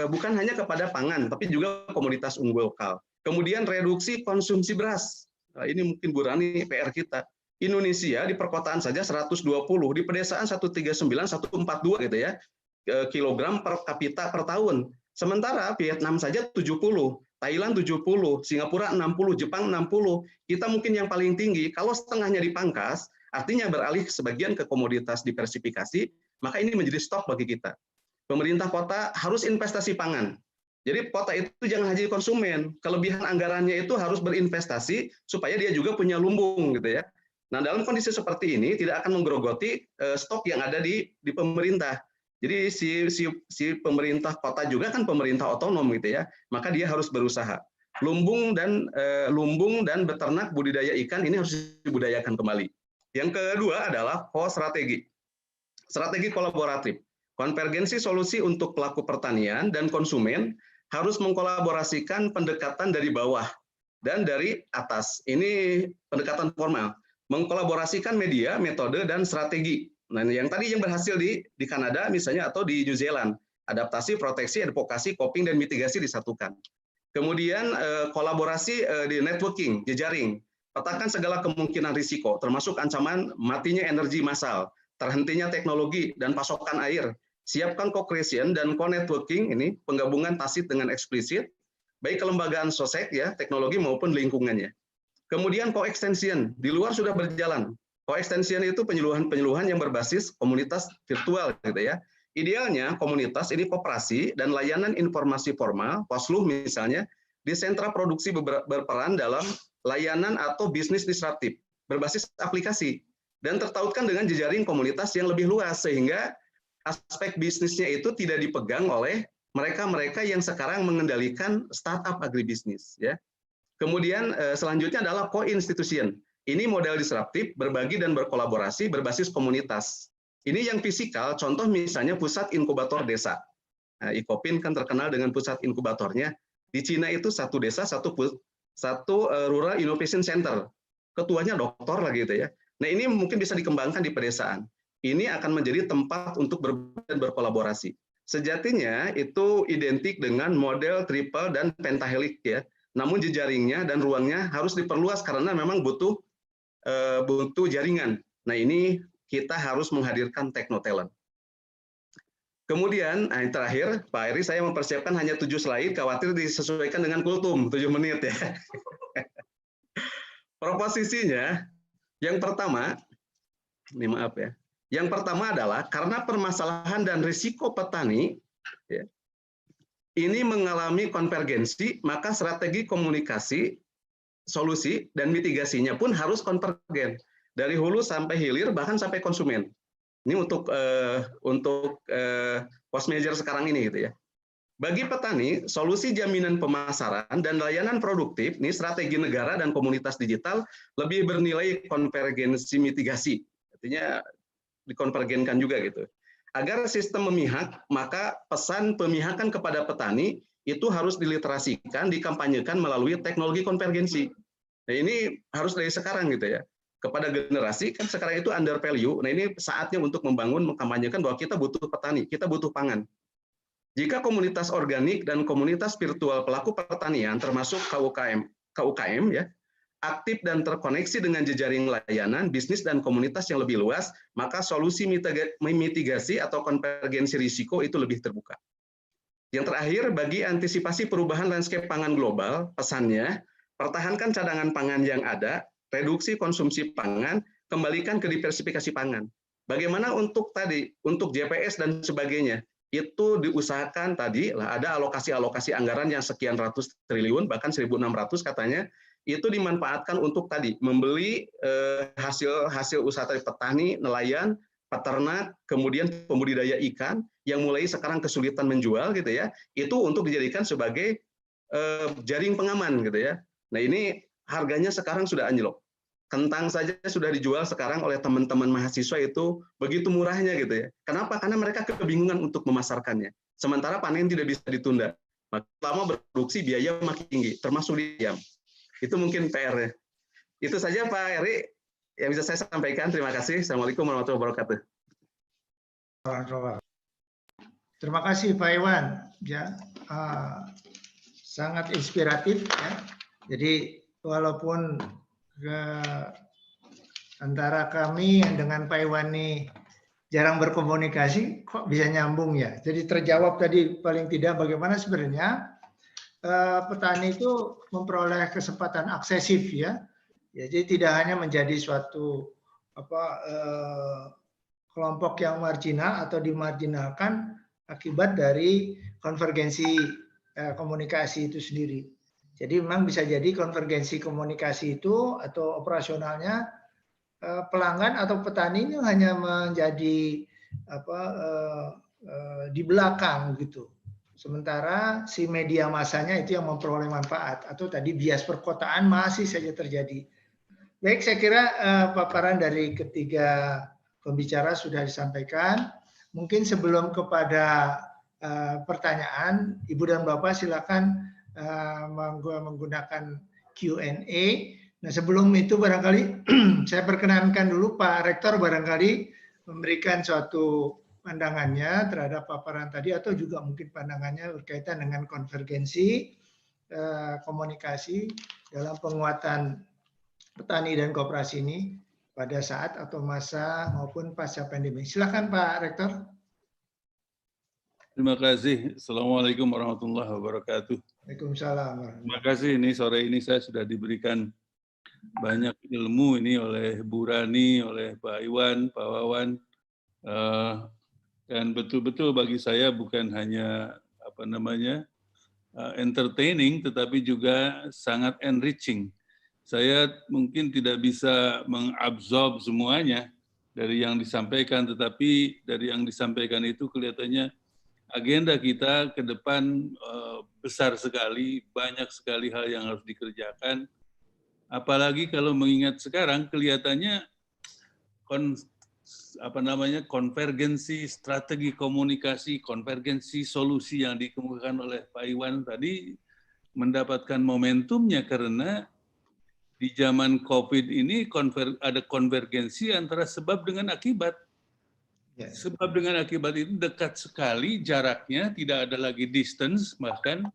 bukan hanya kepada pangan, tapi juga komoditas unggul lokal. Kemudian reduksi konsumsi beras. Nah, ini mungkin Bu Rani PR kita. Indonesia di perkotaan saja 120, di pedesaan 139, 142 gitu ya, kilogram per kapita per tahun. Sementara Vietnam saja 70. Thailand 70, Singapura 60, Jepang 60. Kita mungkin yang paling tinggi. Kalau setengahnya dipangkas, artinya beralih sebagian ke komoditas diversifikasi, maka ini menjadi stok bagi kita. Pemerintah kota harus investasi pangan. Jadi kota itu jangan hanya konsumen. Kelebihan anggarannya itu harus berinvestasi supaya dia juga punya lumbung gitu ya. Nah, dalam kondisi seperti ini tidak akan menggerogoti stok yang ada di pemerintah. Jadi si pemerintah kota juga kan pemerintah otonom gitu ya, maka dia harus berusaha. Lumbung dan beternak budidaya ikan ini harus dibudayakan kembali. Yang kedua adalah strategi kolaboratif. Konvergensi solusi untuk pelaku pertanian dan konsumen harus mengkolaborasikan pendekatan dari bawah dan dari atas. Ini pendekatan formal. Mengkolaborasikan media, metode, dan strategi. Nah, yang tadi yang berhasil di Kanada misalnya atau di New Zealand, adaptasi, proteksi, advokasi, coping, dan mitigasi disatukan. Kemudian kolaborasi di networking, jejaring, petakan segala kemungkinan risiko, termasuk ancaman matinya energi massal, terhentinya teknologi dan pasokan air, siapkan co-creation dan co-networking, ini penggabungan tacit dengan eksplisit, baik kelembagaan sosek ya, teknologi maupun lingkungannya. Kemudian co-extension, di luar sudah berjalan. Co-extension itu penyuluhan yang berbasis komunitas virtual gitu ya. Idealnya komunitas ini koperasi dan layanan informasi formal, posluh misalnya, di sentra produksi berperan dalam layanan atau bisnis disruptif, berbasis aplikasi, dan tertautkan dengan jejaring komunitas yang lebih luas, sehingga aspek bisnisnya itu tidak dipegang oleh mereka-mereka yang sekarang mengendalikan startup agribisnis. Ya. Kemudian selanjutnya adalah co-institution. Ini model disruptif, berbagi dan berkolaborasi berbasis komunitas. Ini yang fisikal, contoh misalnya pusat inkubator desa. Nah, ICOPIN kan terkenal dengan pusat inkubatornya. Di Cina itu satu desa, satu Rural Innovation Center. Ketuanya doktor lagi gitu ya. Nah ini mungkin bisa dikembangkan di pedesaan. Ini akan menjadi tempat untuk berbagi dan berkolaborasi. Sejatinya itu identik dengan model triple dan pentahelix ya. Namun jejaringnya dan ruangnya harus diperluas karena memang butuh jaringan. Nah ini kita harus menghadirkan teknotalent. Kemudian, yang terakhir, Pak Eri, saya mempersiapkan hanya 7 slide, khawatir disesuaikan dengan kultum, 7 menit ya. Proposisinya, yang pertama, ini maaf ya, yang pertama adalah karena permasalahan dan risiko petani, ya, ini mengalami konvergensi, maka strategi komunikasi, solusi, dan mitigasinya pun harus konvergen. Dari hulu sampai hilir, bahkan sampai konsumen. Ini untuk post measure sekarang ini gitu ya. Bagi petani, solusi jaminan pemasaran dan layanan produktif, ini strategi negara dan komunitas digital lebih bernilai konvergensi mitigasi. Artinya dikonvergenkan juga gitu. Agar sistem memihak, maka pesan pemihakan kepada petani itu harus diliterasikan, dikampanyekan melalui teknologi konvergensi. Nah, ini harus dari sekarang gitu ya. Kepada generasi, kan sekarang itu under value, nah ini saatnya untuk membangun, mengkampanyekan bahwa kita butuh petani, kita butuh pangan. Jika komunitas organik dan komunitas virtual pelaku pertanian, termasuk KUKM ya, aktif dan terkoneksi dengan jejaring layanan, bisnis dan komunitas yang lebih luas, maka solusi mitigasi atau konvergensi risiko itu lebih terbuka. Yang terakhir, bagi antisipasi perubahan landscape pangan global, pesannya, pertahankan cadangan pangan yang ada, reduksi konsumsi pangan, kembalikan ke diversifikasi pangan. Bagaimana untuk JPS dan sebagainya? Itu diusahakan tadi lah ada alokasi anggaran yang sekian ratus triliun, bahkan 1.600 katanya, itu dimanfaatkan untuk tadi membeli hasil usaha dari petani, nelayan, peternak, kemudian pembudidaya ikan yang mulai sekarang kesulitan menjual gitu ya, itu untuk dijadikan sebagai jaring pengaman gitu ya. Nah ini harganya sekarang sudah anjlok. Kentang saja sudah dijual sekarang oleh teman-teman mahasiswa itu begitu murahnya gitu ya. Kenapa? Karena mereka kebingungan untuk memasarkannya. Sementara panen tidak bisa ditunda. Makin lama berproduksi biaya makin tinggi, termasuk diam. Itu mungkin PR-nya. Itu saja Pak Eri yang bisa saya sampaikan. Terima kasih. Assalamualaikum warahmatullahi wabarakatuh. Terima kasih Pak Iwan. Ya, sangat inspiratif ya. Jadi walaupun antara kami dengan Pak Iwan ini jarang berkomunikasi, kok bisa nyambung ya. Jadi terjawab tadi paling tidak bagaimana sebenarnya petani itu memperoleh kesempatan aksesif ya. Jadi tidak hanya menjadi suatu kelompok yang marginal atau dimarginalkan akibat dari konvergensi komunikasi itu sendiri. Jadi memang bisa jadi konvergensi komunikasi itu atau operasionalnya pelanggan atau petani ini hanya menjadi di belakang gitu. Sementara si media masanya itu yang memperoleh manfaat atau tadi bias perkotaan masih saja terjadi. Baik, saya kira paparan dari ketiga pembicara sudah disampaikan. Mungkin sebelum kepada pertanyaan, Ibu dan Bapak silakan menggunakan Q&A. Nah, sebelum itu barangkali saya perkenankan dulu Pak Rektor barangkali memberikan suatu pandangannya terhadap paparan tadi atau juga mungkin pandangannya berkaitan dengan konvergensi komunikasi dalam penguatan petani dan koperasi ini pada saat atau masa maupun pasca pandemi. Silakan Pak Rektor. Terima kasih. Assalamualaikum warahmatullahi wabarakatuh. Waalaikumsalam. Terima kasih. Ini sore ini saya sudah diberikan banyak ilmu ini oleh Bu Rani, oleh Pak Iwan, Pak Wawan, dan betul-betul bagi saya bukan hanya entertaining, tetapi juga sangat enriching. Saya mungkin tidak bisa mengabsorb semuanya dari yang disampaikan, tetapi dari yang disampaikan itu kelihatannya agenda kita ke depan besar sekali, banyak sekali hal yang harus dikerjakan. Apalagi kalau mengingat sekarang kelihatannya konvergensi strategi komunikasi, konvergensi solusi yang dikemukakan oleh Pak Iwan tadi mendapatkan momentumnya karena di zaman COVID ini ada konvergensi antara sebab dengan akibat. Sebab dengan akibat itu dekat sekali jaraknya, tidak ada lagi distance, bahkan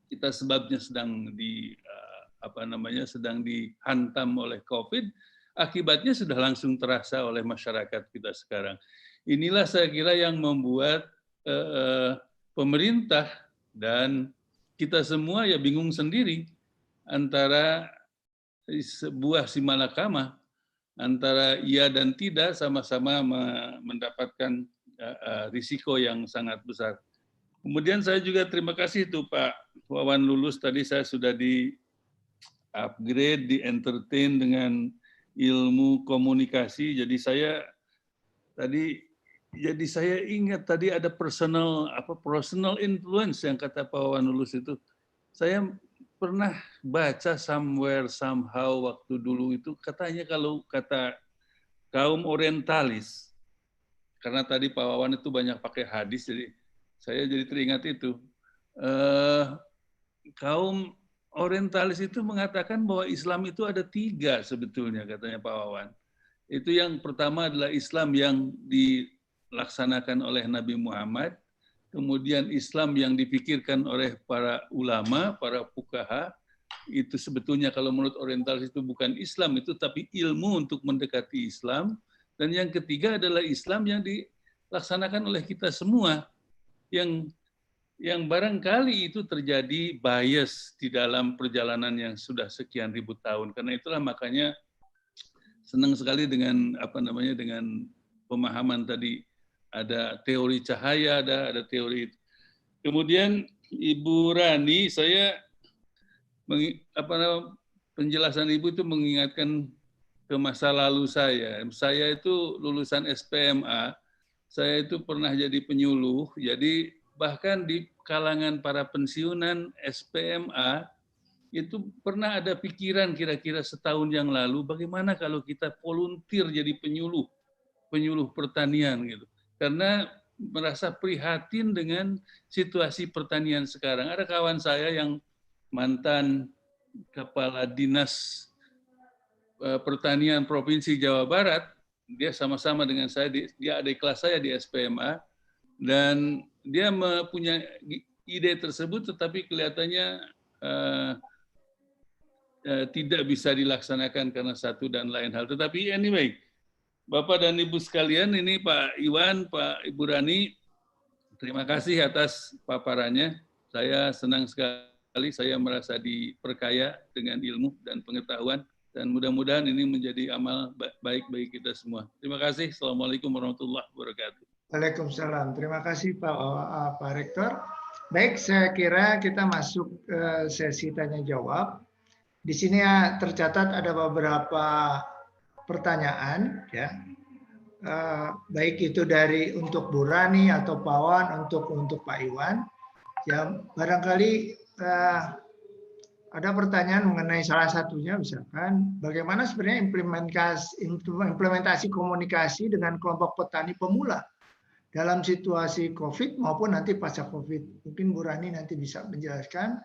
kita sebabnya sedang sedang dihantam oleh COVID, akibatnya sudah langsung terasa oleh masyarakat kita sekarang. Inilah saya kira yang membuat pemerintah dan kita semua ya bingung sendiri antara sebuah simalakama antara iya dan tidak sama-sama mendapatkan risiko yang sangat besar. Kemudian saya juga terima kasih tuh Pak Wawan lulus tadi saya sudah di upgrade, di entertain dengan ilmu komunikasi. Jadi saya tadi jadi saya ingat tadi ada personal influence yang kata Pak Wawan Lulus itu. Saya pernah baca somewhere somehow waktu dulu itu katanya kalau kata kaum orientalis, karena tadi Pak Wawan itu banyak pakai hadis, jadi saya jadi teringat itu. Kaum orientalis itu mengatakan bahwa Islam itu ada 3 sebetulnya, katanya Pak Wawan. Itu yang pertama adalah Islam yang dilaksanakan oleh Nabi Muhammad, kemudian Islam yang dipikirkan oleh para ulama, para fuqaha. Itu sebetulnya kalau menurut orientalis itu bukan Islam itu, tapi ilmu untuk mendekati Islam. Dan yang ketiga adalah Islam yang dilaksanakan oleh kita semua, yang barangkali itu terjadi bias di dalam perjalanan yang sudah sekian ribu tahun. Karena itulah makanya senang sekali dengan dengan pemahaman tadi, ada teori cahaya, ada teori. Kemudian Ibu Rani, saya penjelasan Ibu itu mengingatkan ke masa lalu saya. Saya itu lulusan SPMA, saya itu pernah jadi penyuluh, jadi bahkan di kalangan para pensiunan SPMA itu pernah ada pikiran kira-kira setahun yang lalu, bagaimana kalau kita volunteer jadi penyuluh pertanian gitu. Karena merasa prihatin dengan situasi pertanian sekarang. Ada kawan saya yang mantan kepala dinas pertanian Provinsi Jawa Barat, dia sama-sama dengan saya, dia adik kelas saya di SPMA, dan dia mempunyai ide tersebut, tetapi kelihatannya tidak bisa dilaksanakan karena satu dan lain hal. Tetapi anyway, Bapak dan Ibu sekalian, ini Pak Iwan, Pak Ibu Rani, terima kasih atas paparannya. Saya senang sekali, saya merasa diperkaya dengan ilmu dan pengetahuan, dan mudah-mudahan ini menjadi amal baik bagi kita semua. Terima kasih. Assalamualaikum warahmatullahi wabarakatuh. Waalaikumsalam. Terima kasih Pak Rektor. Baik, saya kira kita masuk ke sesi tanya jawab. Di sini tercatat ada beberapa pertanyaan, ya, baik itu untuk Bu Rani atau Pak Wan, untuk Pak Iwan. Ya, barangkali ada pertanyaan mengenai salah satunya, misalkan bagaimana sebenarnya implementasi komunikasi dengan kelompok petani pemula dalam situasi COVID maupun nanti pasca COVID. Mungkin Bu Rani nanti bisa menjelaskan.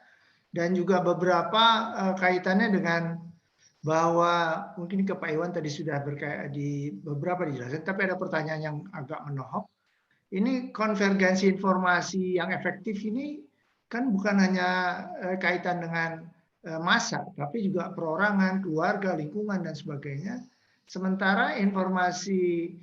Dan juga beberapa kaitannya dengan bahwa mungkin ke Pak Iwan tadi sudah di beberapa dijelaskan, tapi ada pertanyaan yang agak menohok. Ini konvergensi informasi yang efektif ini kan bukan hanya kaitan dengan massa, tapi juga perorangan, keluarga, lingkungan, dan sebagainya. Sementara informasi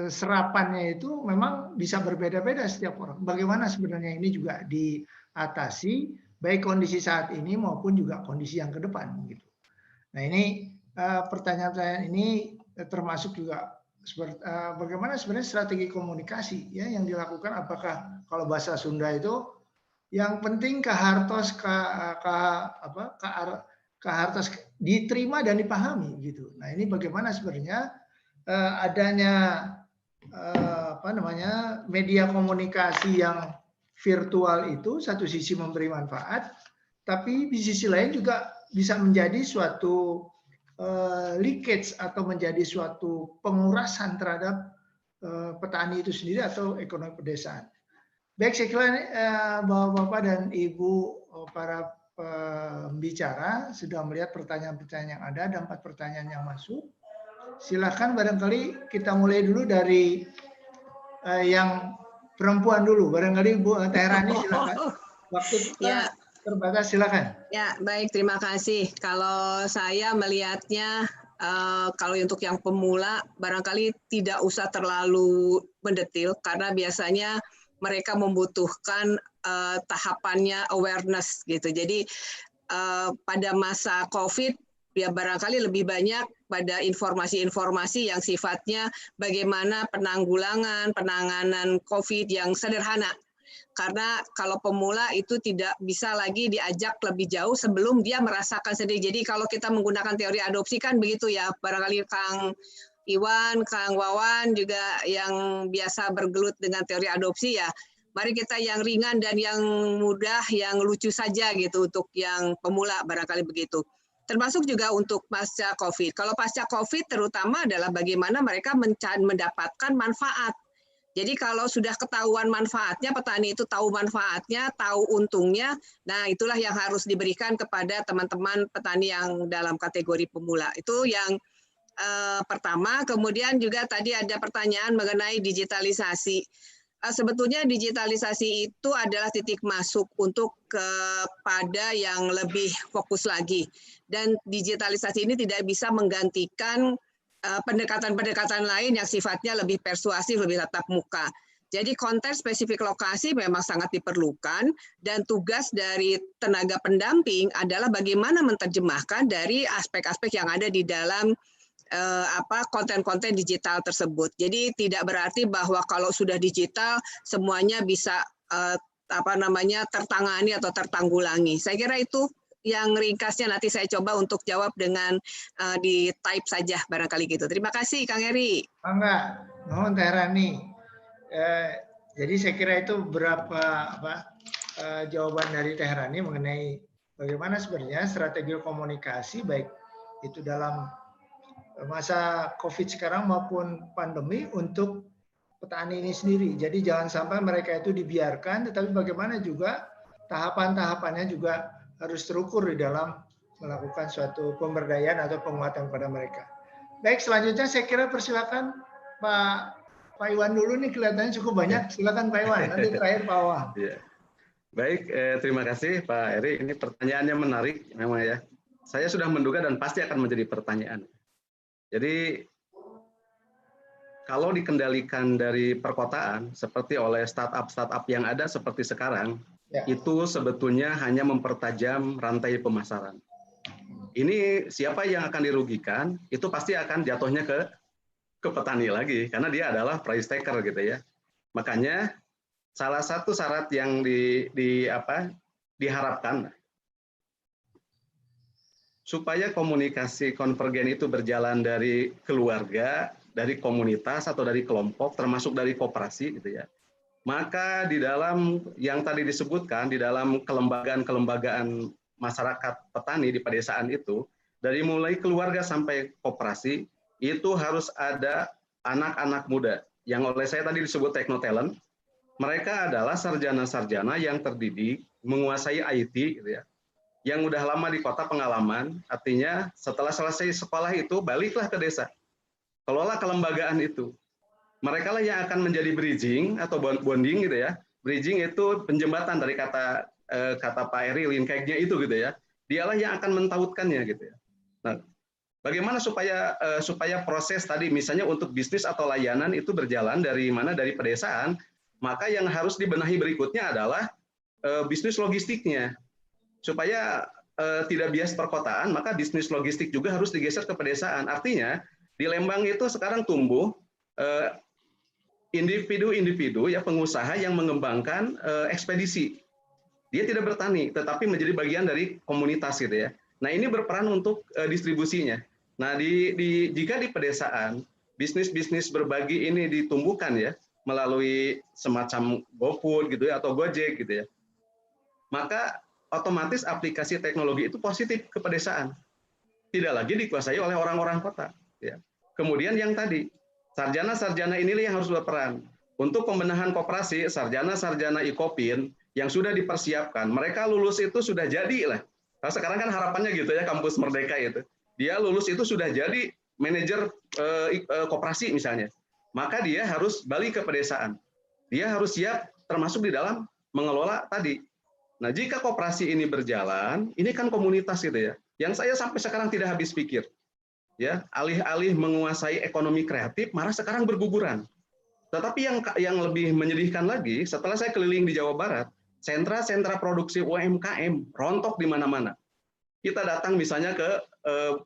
serapannya itu memang bisa berbeda-beda setiap orang. Bagaimana sebenarnya ini juga diatasi, baik kondisi saat ini maupun juga kondisi yang ke depan, gitu. Nah, ini pertanyaan ini termasuk juga bagaimana sebenarnya strategi komunikasi ya yang dilakukan. Apakah kalau bahasa Sunda itu yang penting kahartos kahartos diterima dan dipahami, gitu. Nah, ini bagaimana sebenarnya adanya media komunikasi yang virtual itu satu sisi memberi manfaat, tapi di sisi lain juga bisa menjadi suatu leakage atau menjadi suatu pengurasan terhadap petani itu sendiri atau ekonomi pedesaan. Baik, saya kira Bapak-Bapak dan Ibu para pembicara sudah melihat pertanyaan-pertanyaan yang ada 4 pertanyaan yang masuk. Silakan, barangkali kita mulai dulu dari yang perempuan dulu, barangkali Bu Teherani, silakan. Waktu kita terbatas, silakan. Ya, baik, terima kasih. Kalau saya melihatnya, kalau untuk yang pemula, barangkali tidak usah terlalu mendetil, karena biasanya mereka membutuhkan tahapannya awareness, gitu. Jadi pada masa COVID, ya barangkali lebih banyak pada informasi-informasi yang sifatnya bagaimana penanganan COVID yang sederhana. Karena kalau pemula itu tidak bisa lagi diajak lebih jauh sebelum dia merasakan sendiri. Jadi kalau kita menggunakan teori adopsi kan begitu ya, barangkali Kang Iwan, Kang Wawan juga yang biasa bergelut dengan teori adopsi ya. Mari kita yang ringan dan yang mudah, yang lucu saja gitu untuk yang pemula barangkali begitu. Termasuk juga untuk pasca COVID. Kalau pasca COVID terutama adalah bagaimana mereka mendapatkan manfaat. Jadi kalau sudah ketahuan manfaatnya, petani itu tahu manfaatnya, tahu untungnya, nah itulah yang harus diberikan kepada teman-teman petani yang dalam kategori pemula. Itu yang pertama. Kemudian juga tadi ada pertanyaan mengenai digitalisasi. Sebetulnya digitalisasi itu adalah titik masuk untuk kepada yang lebih fokus lagi. Dan digitalisasi ini tidak bisa menggantikan pendekatan-pendekatan lain yang sifatnya lebih persuasif, lebih tatap muka. Jadi konteks spesifik lokasi memang sangat diperlukan dan tugas dari tenaga pendamping adalah bagaimana menerjemahkan dari aspek-aspek yang ada di dalam konten-konten digital tersebut. Jadi tidak berarti bahwa kalau sudah digital semuanya bisa tertangani atau tertanggulangi. Saya kira itu yang ringkasnya nanti saya coba untuk jawab dengan di type saja barangkali gitu. Terima kasih Kang Eri. Enggak, mohon Teh Rani. Jadi saya kira itu beberapa jawaban dari Teh Rani mengenai bagaimana sebenarnya strategi komunikasi baik itu dalam masa COVID sekarang maupun pandemi untuk petani ini sendiri. Jadi jangan sampai mereka itu dibiarkan, tetapi bagaimana juga tahapan-tahapannya juga harus terukur di dalam melakukan suatu pemberdayaan atau penguatan pada mereka. Baik, selanjutnya saya kira persilakan Pak Iwan dulu nih, kelihatannya cukup banyak. Silakan Pak Iwan, nanti terakhir Pak Wawan. Ya. Baik, terima kasih Pak Eri. Ini pertanyaannya menarik memang ya. Saya sudah menduga dan pasti akan menjadi pertanyaan. Jadi kalau dikendalikan dari perkotaan seperti oleh startup yang ada seperti sekarang, itu sebetulnya hanya mempertajam rantai pemasaran. Ini siapa yang akan dirugikan? Itu pasti akan jatuhnya ke petani lagi, karena dia adalah price taker gitu ya. Makanya salah satu syarat yang diharapkan supaya komunikasi konvergen itu berjalan dari keluarga, dari komunitas atau dari kelompok, termasuk dari koperasi gitu ya. Maka di dalam yang tadi disebutkan, di dalam kelembagaan masyarakat petani di pedesaan itu, dari mulai keluarga sampai koperasi, itu harus ada anak-anak muda, yang oleh saya tadi disebut techno-talent. Mereka adalah sarjana-sarjana yang terdidik, menguasai IT, gitu ya, yang udah lama di kota pengalaman, artinya setelah selesai sekolah itu, baliklah ke desa. Kelola kelembagaan itu. Mereka lah yang akan menjadi bridging atau bonding gitu ya. Bridging itu penjembatan dari kata Pak Eri, linkage-nya itu gitu ya. Dialah yang akan mentautkannya gitu ya. Nah, bagaimana supaya proses tadi misalnya untuk bisnis atau layanan itu berjalan dari mana, dari pedesaan, maka yang harus dibenahi berikutnya adalah bisnis logistiknya. Supaya tidak bias perkotaan, maka bisnis logistik juga harus digeser ke pedesaan. Artinya di Lembang itu sekarang tumbuh individu-individu ya, pengusaha yang mengembangkan ekspedisi. Dia tidak bertani, tetapi menjadi bagian dari komunitas gitu ya. Nah ini berperan untuk distribusinya. Nah jika di pedesaan bisnis-bisnis berbagi ini ditumbuhkan ya melalui semacam GoFood gitu ya atau Gojek gitu ya, maka otomatis aplikasi teknologi itu positif ke pedesaan, tidak lagi dikuasai oleh orang-orang kota. Ya. Kemudian yang tadi sarjana-sarjana inilah yang harus berperan untuk pembenahan koperasi. Sarjana-sarjana IKOPIN yang sudah dipersiapkan, mereka lulus itu sudah jadi lah. Nah, sekarang kan harapannya gitu ya, kampus Merdeka itu, dia lulus itu sudah jadi manajer koperasi misalnya. Maka dia harus balik ke pedesaan. Dia harus siap termasuk di dalam mengelola tadi. Nah, jika koperasi ini berjalan, ini kan komunitas gitu ya. Yang saya sampai sekarang tidak habis pikir. Ya, alih-alih menguasai ekonomi kreatif, malah sekarang berguguran. Tetapi yang lebih menyedihkan lagi, setelah saya keliling di Jawa Barat, sentra-sentra produksi UMKM rontok di mana-mana. Kita datang misalnya ke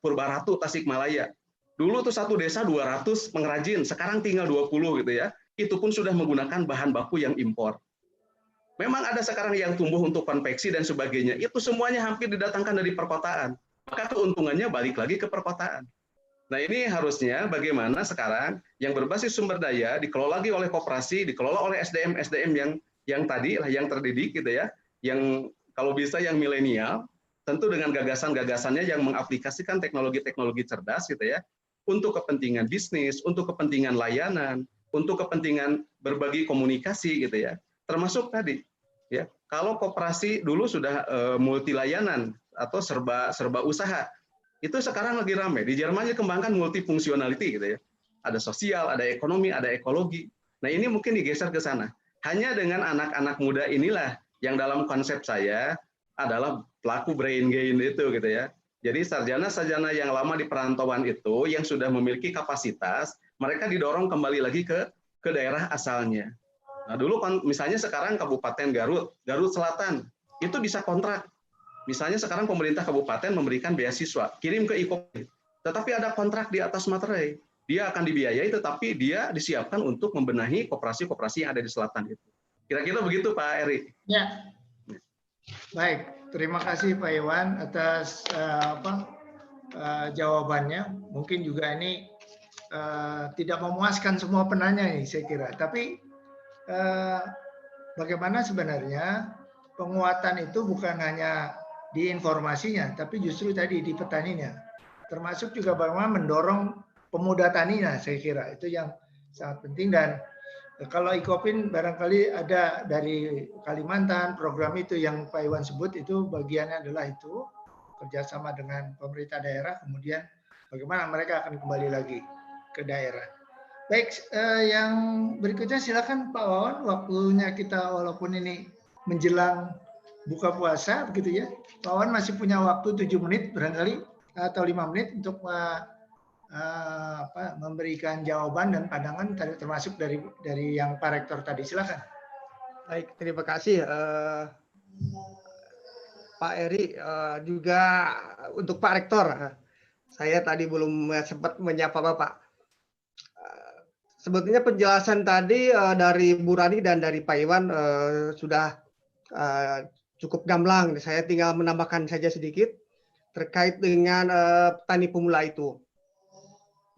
Purbaratu, Tasikmalaya. Dulu tuh satu desa 200 pengrajin, sekarang tinggal 20 gitu ya. Itu pun sudah menggunakan bahan baku yang impor. Memang ada sekarang yang tumbuh untuk konveksi dan sebagainya. Itu semuanya hampir didatangkan dari perkotaan. Maka keuntungannya balik lagi ke perkotaan. Nah, ini harusnya bagaimana sekarang yang berbasis sumber daya dikelola lagi oleh koperasi, dikelola oleh SDM yang tadi lah, yang terdidik gitu ya, yang kalau bisa yang milenial, tentu dengan gagasan-gagasannya yang mengaplikasikan teknologi-teknologi cerdas gitu ya, untuk kepentingan bisnis, untuk kepentingan layanan, untuk kepentingan berbagi komunikasi gitu ya. Termasuk tadi ya, kalau koperasi dulu sudah multi layanan atau serba usaha. Itu sekarang lagi ramai. Di Jerman kembangkan multifungsionality gitu ya. Ada sosial, ada ekonomi, ada ekologi. Nah, ini mungkin digeser ke sana. Hanya dengan anak-anak muda inilah yang dalam konsep saya adalah pelaku brain gain itu gitu ya. Jadi sarjana-sarjana yang lama di perantauan itu yang sudah memiliki kapasitas, mereka didorong kembali lagi ke daerah asalnya. Nah, dulu misalnya sekarang Kabupaten Garut Selatan itu bisa kontrak. Misalnya sekarang pemerintah kabupaten memberikan beasiswa, kirim ke IKOP, tetapi ada kontrak di atas materai. Dia akan dibiayai, tetapi dia disiapkan untuk membenahi koperasi-koperasi yang ada di selatan itu. Kira-kira begitu, Pak Eri. Ya, baik. Terima kasih Pak Iwan atas jawabannya. Mungkin juga ini tidak memuaskan semua penanya nih, saya kira. Tapi bagaimana sebenarnya penguatan itu bukan hanya di informasinya, tapi justru tadi di petaninya. Termasuk juga bagaimana mendorong pemuda taninya, saya kira. Itu yang sangat penting. Dan kalau IKOPIN barangkali ada dari Kalimantan, program itu yang Pak Iwan sebut, itu bagiannya adalah itu, kerjasama dengan pemerintah daerah, kemudian bagaimana mereka akan kembali lagi ke daerah. Baik, yang berikutnya silakan Pak Wawan, waktunya kita walaupun ini menjelang buka puasa begitu ya. Pak Wawan masih punya waktu 7 menit barangkali atau 5 menit untuk memberikan jawaban dan pandangan termasuk dari yang Pak Rektor tadi. Silakan. Baik, terima kasih Pak Eri, juga untuk Pak Rektor. Saya tadi belum sempat menyapa Bapak. Sebetulnya penjelasan tadi dari Bu Rani dan dari Pak Iwan sudah cukup gamblang. Saya tinggal menambahkan saja sedikit terkait dengan petani pemula itu.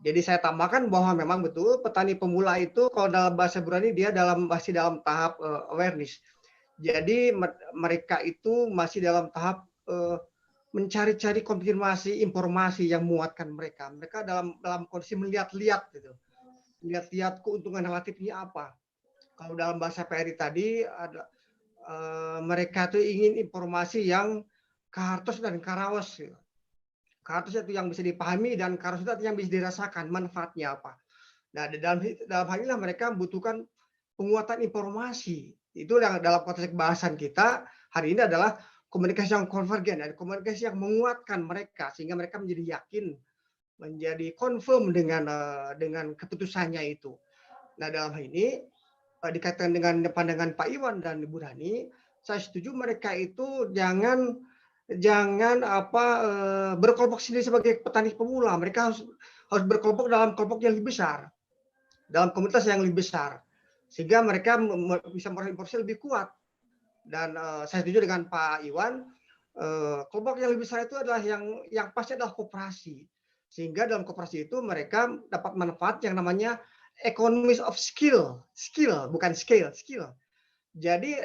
Jadi saya tambahkan bahwa memang betul petani pemula itu kalau dalam bahasa Bu Rani dia masih dalam tahap awareness. Jadi mereka itu masih dalam tahap mencari-cari konfirmasi informasi yang menguatkan mereka. Mereka dalam kondisi melihat-lihat gitu. Lihat-lihat keuntungan relatifnya apa. Kalau dalam bahasa PRI tadi ada mereka tuh ingin informasi yang kahartos dan karawas. Kahartos itu yang bisa dipahami dan karawas itu yang bisa dirasakan manfaatnya apa. Nah, dalam hal inilah mereka membutuhkan penguatan informasi. Itu yang dalam konteks bahasan kita hari ini adalah komunikasi yang konvergen, dan komunikasi yang menguatkan mereka sehingga mereka menjadi yakin, menjadi confirm dengan keputusannya itu. Nah, dalam hal ini dikaitkan dengan pandangan Pak Iwan dan Ibu Rani, saya setuju mereka itu jangan berkelompok sendiri sebagai petani pemula. Mereka harus berkelompok dalam kelompok yang lebih besar, dalam komunitas yang lebih besar, sehingga mereka bisa merasa informasi lebih kuat. Dan saya setuju dengan Pak Iwan, kelompok yang lebih besar itu adalah yang pasti adalah koperasi. Sehingga dalam koperasi itu mereka dapat manfaat yang namanya economies of skill bukan scale, skill. Jadi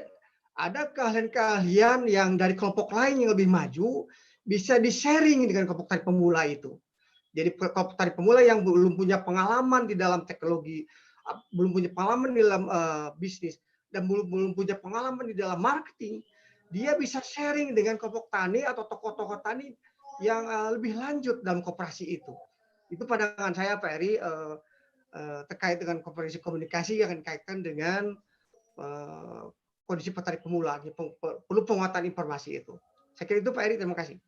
ada keahlian-keahlian yang dari kelompok lain yang lebih maju bisa di-sharing dengan kelompok tani pemula itu. Jadi kelompok tani pemula yang belum punya pengalaman di dalam teknologi, belum punya pengalaman di dalam bisnis, dan belum punya pengalaman di dalam marketing, dia bisa sharing dengan kelompok tani atau tokoh-tokoh tani yang lebih lanjut dalam koperasi itu. Itu pandangan saya Pak Eri terkait dengan komunikasi yang dikaitkan dengan kondisi petani pemula, perlu penguatan informasi itu. Saya kira itu Pak Eri, terima kasih.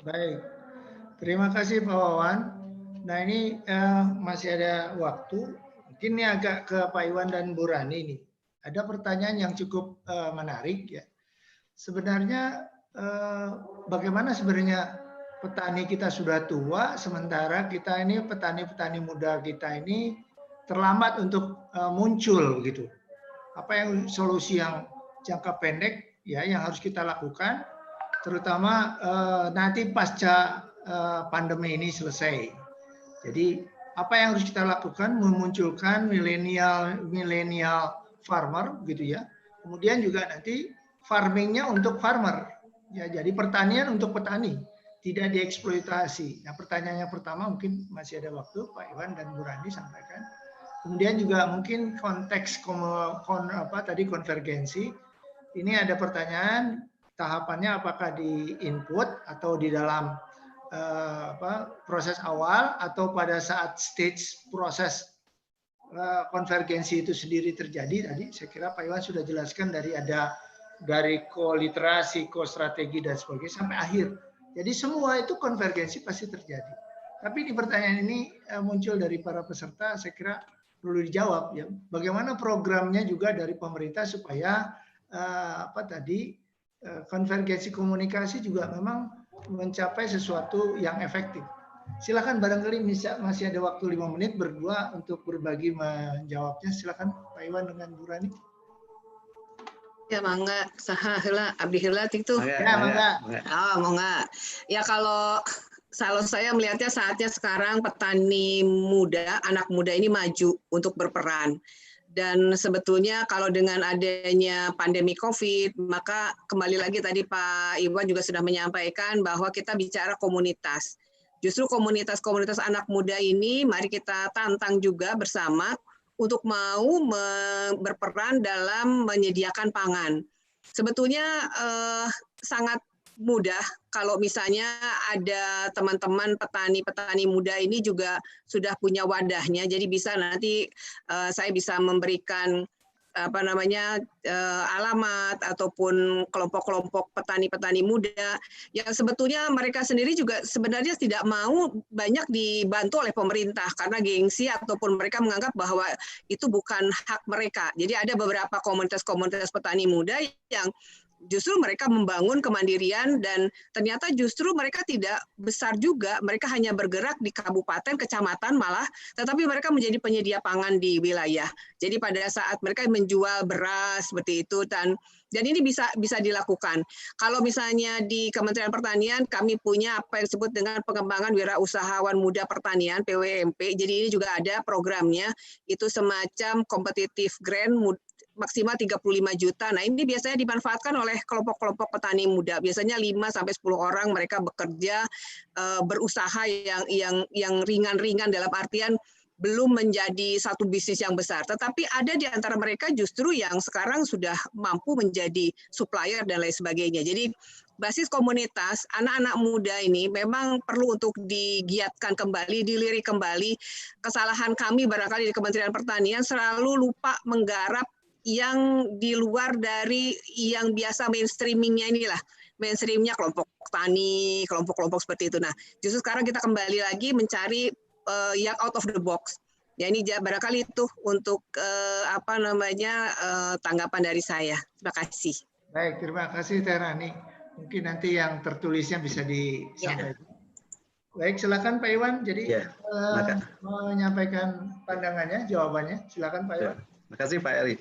Baik, terima kasih Pak Wawan. Nah ini masih ada waktu, mungkin ini agak ke Pak Iwan dan Bu Rani nih. Ada pertanyaan yang cukup menarik ya. Sebenarnya bagaimana sebenarnya petani kita sudah tua, sementara kita ini petani-petani muda kita ini terlambat untuk muncul gitu. Apa yang solusi yang jangka pendek ya yang harus kita lakukan, terutama nanti pasca pandemi ini selesai. Jadi apa yang harus kita lakukan? Memunculkan milenial farmer, gitu ya. Kemudian juga nanti farmingnya untuk farmer, ya. Jadi pertanian untuk petani, tidak dieksploitasi. Nah, pertanyaan yang pertama mungkin masih ada waktu, Pak Iwan dan Bu Rani sampaikan. Kemudian juga mungkin konteks konvergensi. Ini ada pertanyaan tahapannya apakah di input atau di dalam proses awal atau pada saat stage proses konvergensi itu sendiri terjadi. Tadi saya kira Pak Iwan sudah jelaskan dari koliterasi, strategi dan sebagainya sampai akhir. Jadi semua itu konvergensi pasti terjadi. Tapi di pertanyaan ini muncul dari para peserta, saya kira perlu dijawab ya. Bagaimana programnya juga dari pemerintah supaya konvergensi komunikasi juga memang mencapai sesuatu yang efektif. Silakan, barangkali masih ada waktu 5 menit berdua untuk berbagi menjawabnya. Silakan Pak Iwan dengan Bu Rani. Ya, mangga saha heula abdi heula itu. Ya, mangga. Oh, mangga. Ya, kalau saya melihatnya saatnya sekarang petani muda, anak muda ini maju untuk berperan. Dan sebetulnya kalau dengan adanya pandemi COVID, maka kembali lagi tadi Pak Iwan juga sudah menyampaikan bahwa kita bicara komunitas. Justru komunitas-komunitas anak muda ini mari kita tantang juga bersama untuk mau berperan dalam menyediakan pangan. Sebetulnya sangat mudah kalau misalnya ada teman-teman petani muda ini juga sudah punya wadahnya, jadi bisa nanti saya bisa memberikan alamat ataupun kelompok-kelompok petani-petani muda yang sebetulnya mereka sendiri juga sebenarnya tidak mau banyak dibantu oleh pemerintah karena gengsi ataupun mereka menganggap bahwa itu bukan hak mereka. Jadi ada beberapa komunitas-komunitas petani muda yang justru mereka membangun kemandirian dan ternyata justru mereka tidak besar juga, mereka hanya bergerak di kabupaten, kecamatan malah, tetapi mereka menjadi penyedia pangan di wilayah. Jadi pada saat mereka menjual beras seperti itu dan ini bisa dilakukan. Kalau misalnya di Kementerian Pertanian kami punya apa yang disebut dengan pengembangan wirausahawan muda pertanian PWMP. Jadi ini juga ada programnya, itu semacam competitive grant maksimal 35 juta. Nah, ini biasanya dimanfaatkan oleh kelompok-kelompok petani muda. Biasanya 5-10 orang mereka bekerja berusaha yang ringan-ringan dalam artian belum menjadi satu bisnis yang besar. Tetapi ada di antara mereka justru yang sekarang sudah mampu menjadi supplier dan lain sebagainya. Jadi basis komunitas anak-anak muda ini memang perlu untuk digiatkan kembali, dilirik kembali. Kesalahan kami barangkali di Kementerian Pertanian selalu lupa menggarap yang di luar dari yang biasa mainstreamingnya inilah. Mainstreamnya kelompok tani, kelompok-kelompok seperti itu. Nah, justru sekarang kita kembali lagi mencari yang out of the box. Ya, ini barangkali itu untuk tanggapan dari saya. Terima kasih. Baik, terima kasih Teh Rani. Mungkin nanti yang tertulisnya bisa disampaikan. Ya. Baik, silakan Pak Iwan. Jadi menyampaikan pandangannya, jawabannya. Silakan Pak Iwan. Terima kasih Pak Eri.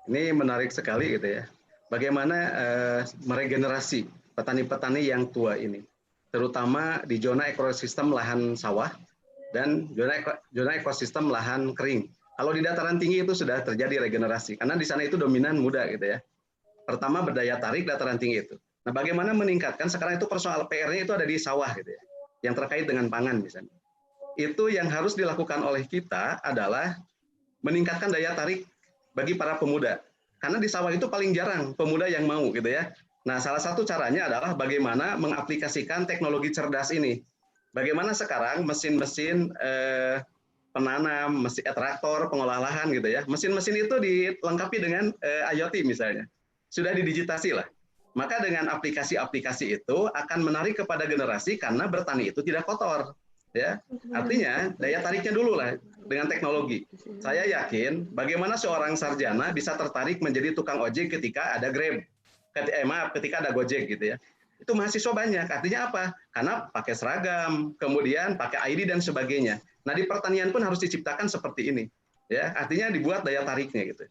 Ini menarik sekali gitu ya. Bagaimana meregenerasi petani-petani yang tua ini, terutama di zona ekosistem lahan sawah dan zona ekosistem lahan kering. Kalau di dataran tinggi itu sudah terjadi regenerasi, karena di sana itu dominan muda gitu ya. Pertama berdaya tarik dataran tinggi itu. Nah, bagaimana meningkatkan sekarang itu persoalan PR-nya itu ada di sawah gitu ya, yang terkait dengan pangan misalnya. Itu yang harus dilakukan oleh kita adalah meningkatkan daya tarik bagi para pemuda. Karena di sawah itu paling jarang pemuda yang mau gitu ya. Nah, salah satu caranya adalah bagaimana mengaplikasikan teknologi cerdas ini. Bagaimana sekarang mesin-mesin penanam, mesin traktor, pengolah lahan gitu ya. Mesin-mesin itu dilengkapi dengan IoT misalnya. Sudah didigitasi lah. Maka dengan aplikasi-aplikasi itu akan menarik kepada generasi karena bertani itu tidak kotor. Ya, artinya daya tariknya dulu lah dengan teknologi. Saya yakin bagaimana seorang sarjana bisa tertarik menjadi tukang ojek ketika ada Grab, ketika ada Gojek gitu ya. Itu mahasiswa banyak. Artinya apa? Karena pakai seragam, kemudian pakai ID dan sebagainya. Nah, di pertanian pun harus diciptakan seperti ini. Ya, artinya dibuat daya tariknya gitu.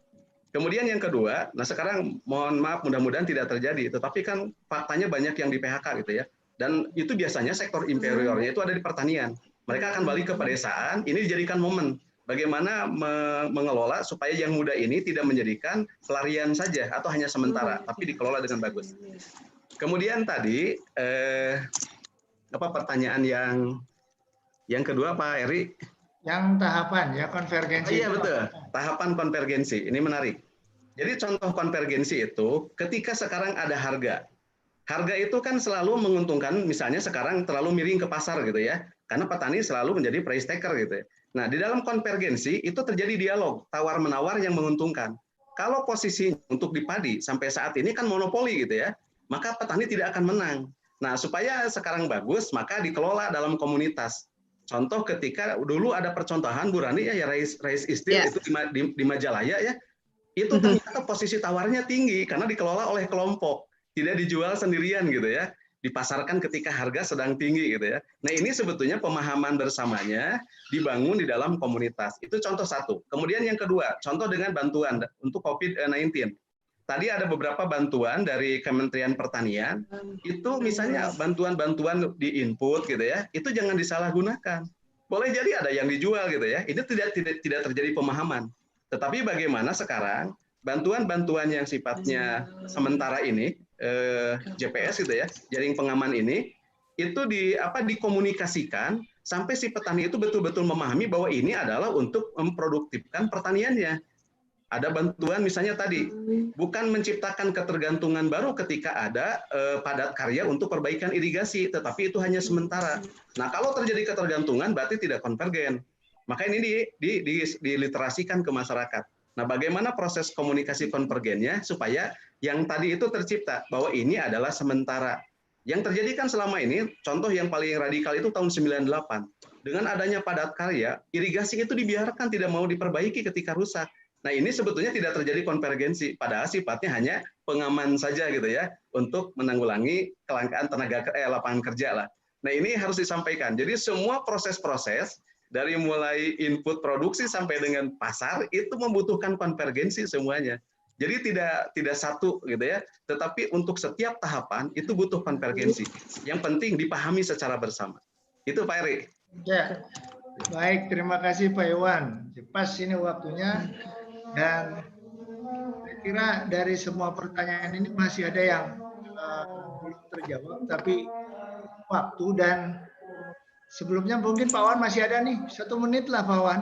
Kemudian yang kedua, nah sekarang mohon maaf mudah-mudahan tidak terjadi, tetapi kan faktanya banyak yang di PHK gitu ya. Dan itu biasanya sektor inferiornya itu ada di pertanian. mereka akan balik ke pedesaan. Ini dijadikan momen bagaimana mengelola supaya yang muda ini tidak menjadikan pelarian saja atau hanya sementara, tapi dikelola dengan bagus. Kemudian tadi pertanyaan yang kedua Pak Eri? Yang tahapan ya konvergensi. Iya betul, tahapan konvergensi. Ini menarik. Jadi contoh konvergensi itu ketika sekarang ada harga. Harga itu kan selalu menguntungkan, misalnya sekarang terlalu miring ke pasar gitu ya. Karena petani selalu menjadi price taker gitu ya. Nah, di dalam konvergensi itu terjadi dialog tawar-menawar yang menguntungkan. Kalau posisi untuk di padi sampai saat ini kan monopoli gitu ya, maka petani tidak akan menang. Nah, supaya sekarang bagus, maka dikelola dalam komunitas. Contoh ketika dulu ada percontohan Bu Rani ya Rais Istil itu di Majalaya ya, itu ternyata posisi tawarnya tinggi karena dikelola oleh kelompok, tidak dijual sendirian gitu ya, dipasarkan ketika harga sedang tinggi gitu ya. Nah ini sebetulnya pemahaman bersamanya dibangun di dalam komunitas. Itu contoh satu. Kemudian yang kedua, contoh dengan bantuan untuk COVID-19. Tadi ada beberapa bantuan dari Kementerian Pertanian, itu misalnya bantuan-bantuan di input gitu ya, itu jangan disalahgunakan. Boleh jadi ada yang dijual gitu ya, itu tidak terjadi pemahaman. Tetapi bagaimana sekarang bantuan-bantuan yang sifatnya sementara ini, JPS gitu ya, jaring pengaman ini, itu dikomunikasikan sampai si petani itu betul-betul memahami bahwa ini adalah untuk memproduktifkan pertaniannya. Ada bantuan misalnya tadi, bukan menciptakan ketergantungan baru ketika ada padat karya untuk perbaikan irigasi, tetapi itu hanya sementara. Nah kalau terjadi ketergantungan berarti tidak konvergen. Maka ini diliterasikan ke masyarakat. Nah bagaimana proses komunikasi konvergennya supaya yang tadi itu tercipta, bahwa ini adalah sementara. Yang terjadi kan selama ini, contoh yang paling radikal itu tahun 98. Dengan adanya padat karya, irigasi itu dibiarkan tidak mau diperbaiki ketika rusak. Nah ini sebetulnya tidak terjadi konvergensi, padahal sifatnya hanya pengaman saja gitu ya, untuk menanggulangi kelangkaan lapangan kerja lah. Nah ini harus disampaikan. Jadi semua proses-proses dari mulai input produksi sampai dengan pasar itu membutuhkan konvergensi semuanya. Jadi tidak satu gitu ya, tetapi untuk setiap tahapan itu butuh konvergensi. Yang penting dipahami secara bersama. Itu Pak Eri. Ya, baik, terima kasih Pak Iwan. Pas ini waktunya. Dan saya kira dari semua pertanyaan ini masih ada yang belum terjawab, tapi waktu dan sebelumnya mungkin Pak Wan masih ada nih, 1 menit lah Pak Wan.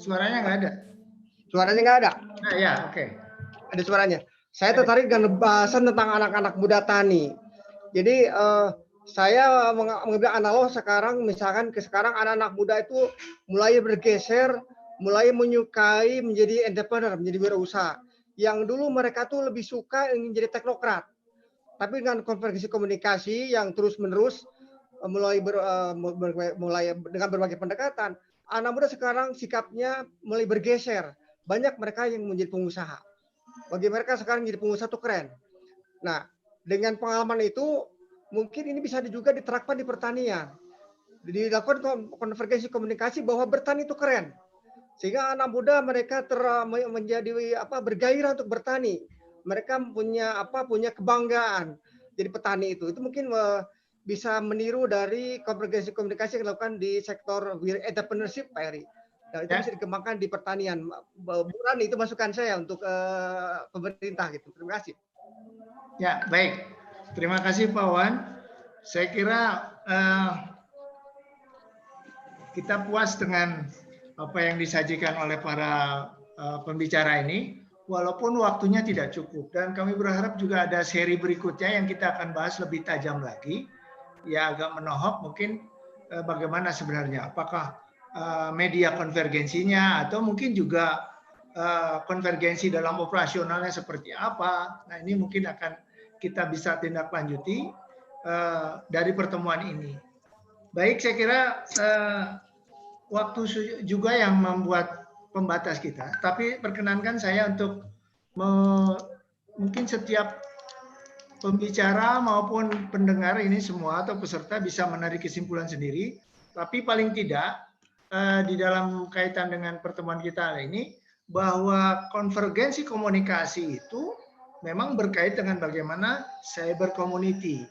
Suaranya nggak ada. Suaranya nggak ada. Nah ya, oke. Ada suaranya. Saya tertarik dengan bahasan tentang anak-anak muda tani. Jadi saya mengambil analog sekarang, misalkan sekarang anak-anak muda itu mulai bergeser, mulai menyukai menjadi entrepreneur, menjadi wirausaha. Yang dulu mereka tuh lebih suka ingin jadi teknokrat. Tapi dengan konvergensi komunikasi yang terus-menerus mulai dengan berbagai pendekatan, anak muda sekarang sikapnya mulai bergeser. Banyak mereka yang menjadi pengusaha. Bagi mereka sekarang jadi pengusaha itu keren. Nah, dengan pengalaman itu, mungkin ini bisa juga diterapkan di pertanian. Dilakukan konvergensi komunikasi bahwa bertani itu keren. Sehingga anak muda mereka menjadi bergairah untuk bertani. Mereka punya kebanggaan jadi petani itu. Itu mungkin bisa meniru dari konvergensi komunikasi yang dilakukan di sektor entrepreneurship Pak Eri. Dan itu bisa dikembangkan di pertanian. Bukan itu masukan saya untuk pemerintah gitu. Terima kasih. Ya, baik. Terima kasih Pak Wan. Saya kira kita puas dengan apa yang disajikan oleh para pembicara ini, walaupun waktunya tidak cukup. Dan kami berharap juga ada seri berikutnya yang kita akan bahas lebih tajam lagi, ya agak menohok mungkin bagaimana sebenarnya, apakah media konvergensinya atau mungkin juga konvergensi dalam operasionalnya seperti apa. Nah ini mungkin akan kita bisa tindak lanjuti dari pertemuan ini. Baik, saya kira waktu juga yang membuat pembatas kita. Tapi perkenankan saya untuk mungkin setiap pembicara maupun pendengar ini semua atau peserta bisa menarik kesimpulan sendiri. Tapi paling tidak di dalam kaitan dengan pertemuan kita hari ini, bahwa konvergensi komunikasi itu memang berkait dengan bagaimana cyber community.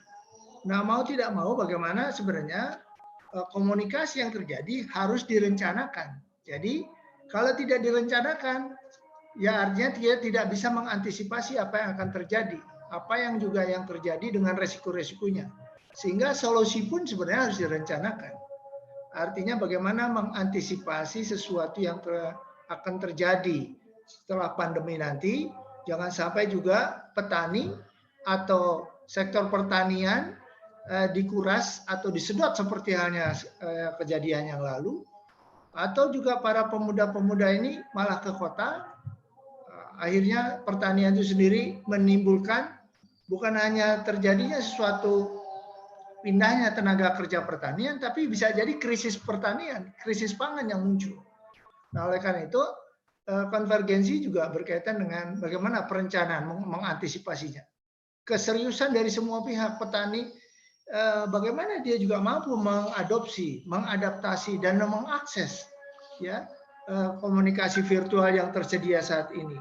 Nah, mau tidak mau bagaimana sebenarnya komunikasi yang terjadi harus direncanakan. Jadi kalau tidak direncanakan, ya artinya dia tidak bisa mengantisipasi apa yang akan terjadi, apa yang juga yang terjadi dengan resiko-resikonya. Sehingga solusi pun sebenarnya harus direncanakan. Artinya bagaimana mengantisipasi sesuatu yang akan terjadi setelah pandemi nanti, jangan sampai juga petani atau sektor pertanian dikuras atau disedot seperti halnya kejadian yang lalu, atau juga para pemuda-pemuda ini malah ke kota. Akhirnya pertanian itu sendiri menimbulkan bukan hanya terjadinya sesuatu pindahnya tenaga kerja pertanian, tapi bisa jadi krisis pertanian, krisis pangan yang muncul. Nah, oleh karena itu konvergensi juga berkaitan dengan bagaimana perencanaan mengantisipasinya. Keseriusan dari semua pihak, petani, bagaimana dia juga mampu mengadopsi, mengadaptasi dan mengakses ya komunikasi virtual yang tersedia saat ini.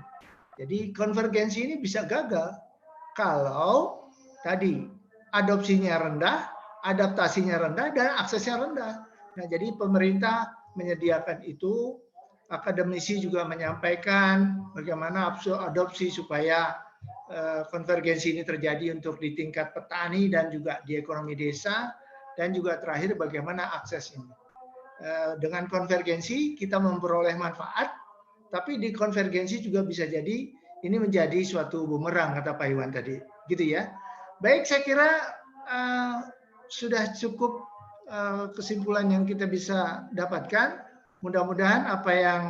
Jadi konvergensi ini bisa gagal kalau tadi adopsinya rendah, adaptasinya rendah, dan aksesnya rendah. Nah, jadi pemerintah menyediakan itu, akademisi juga menyampaikan bagaimana adopsi supaya konvergensi ini terjadi untuk di tingkat petani dan juga di ekonomi desa, dan juga terakhir bagaimana akses ini. Dengan konvergensi kita memperoleh manfaat, tapi di konvergensi juga bisa jadi ini menjadi suatu bumerang, kata Pak Iwan tadi, gitu ya. Baik, saya kira sudah cukup kesimpulan yang kita bisa dapatkan. Mudah-mudahan apa yang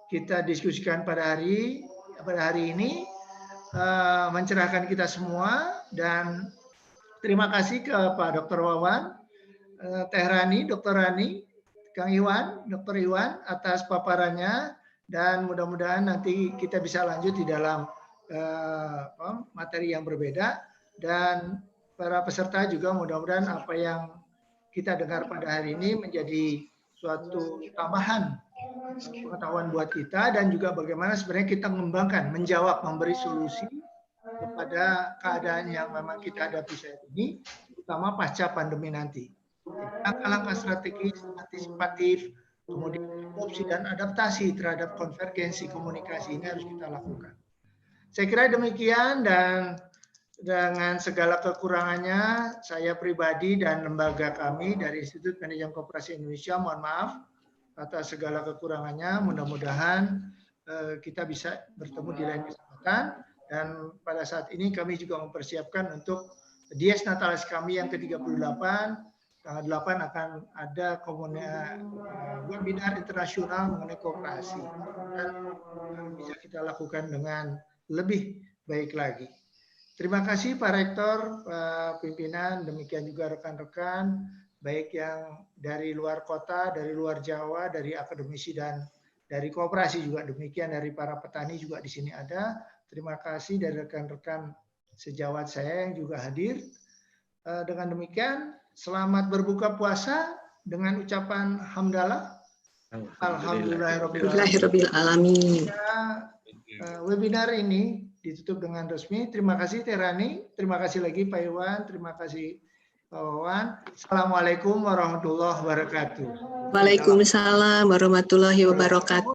kita diskusikan pada hari ini mencerahkan kita semua, dan terima kasih ke Pak Dr. Wawan, Teh Rani, Dr. Rani, Kang Iwan, Dr. Iwan atas paparannya, dan mudah-mudahan nanti kita bisa lanjut di dalam materi yang berbeda, dan para peserta juga mudah-mudahan apa yang kita dengar pada hari ini menjadi suatu tambahan pengetahuan buat kita, dan juga bagaimana sebenarnya kita mengembangkan, menjawab, memberi solusi kepada keadaan yang memang kita hadapi saat ini, terutama pasca pandemi nanti. Langkah-langkah strategis, antisipatif, kemudian adopsi dan adaptasi terhadap konvergensi komunikasi ini harus kita lakukan. Saya kira demikian, dan dengan segala kekurangannya, saya pribadi dan lembaga kami dari Institut Manajemen Koperasi Indonesia mohon maaf atas segala kekurangannya. Mudah-mudahan kita bisa bertemu di lain kesempatan, dan pada saat ini kami juga mempersiapkan untuk Dies Natalis kami yang ke-38. Tanggal 8 akan ada webinar internasional mengenai koperasi, dan bisa kita lakukan dengan lebih baik lagi. Terima kasih Pak Rektor, Pak Pimpinan, demikian juga rekan-rekan, baik yang dari luar kota, dari luar Jawa, dari akademisi dan dari koperasi juga demikian, dari para petani juga di sini ada. Terima kasih dari rekan-rekan sejawat saya yang juga hadir. Dengan demikian, selamat berbuka puasa dengan ucapan hamdalah. Alhamdulillahirabbil alamin. Webinar ini ditutup dengan resmi. Terima kasih Teh Rani, terima kasih lagi Pak Iwan, terima kasih Pak Wawan. Assalamualaikum warahmatullahi wabarakatuh. Waalaikumsalam warahmatullahi wabarakatuh.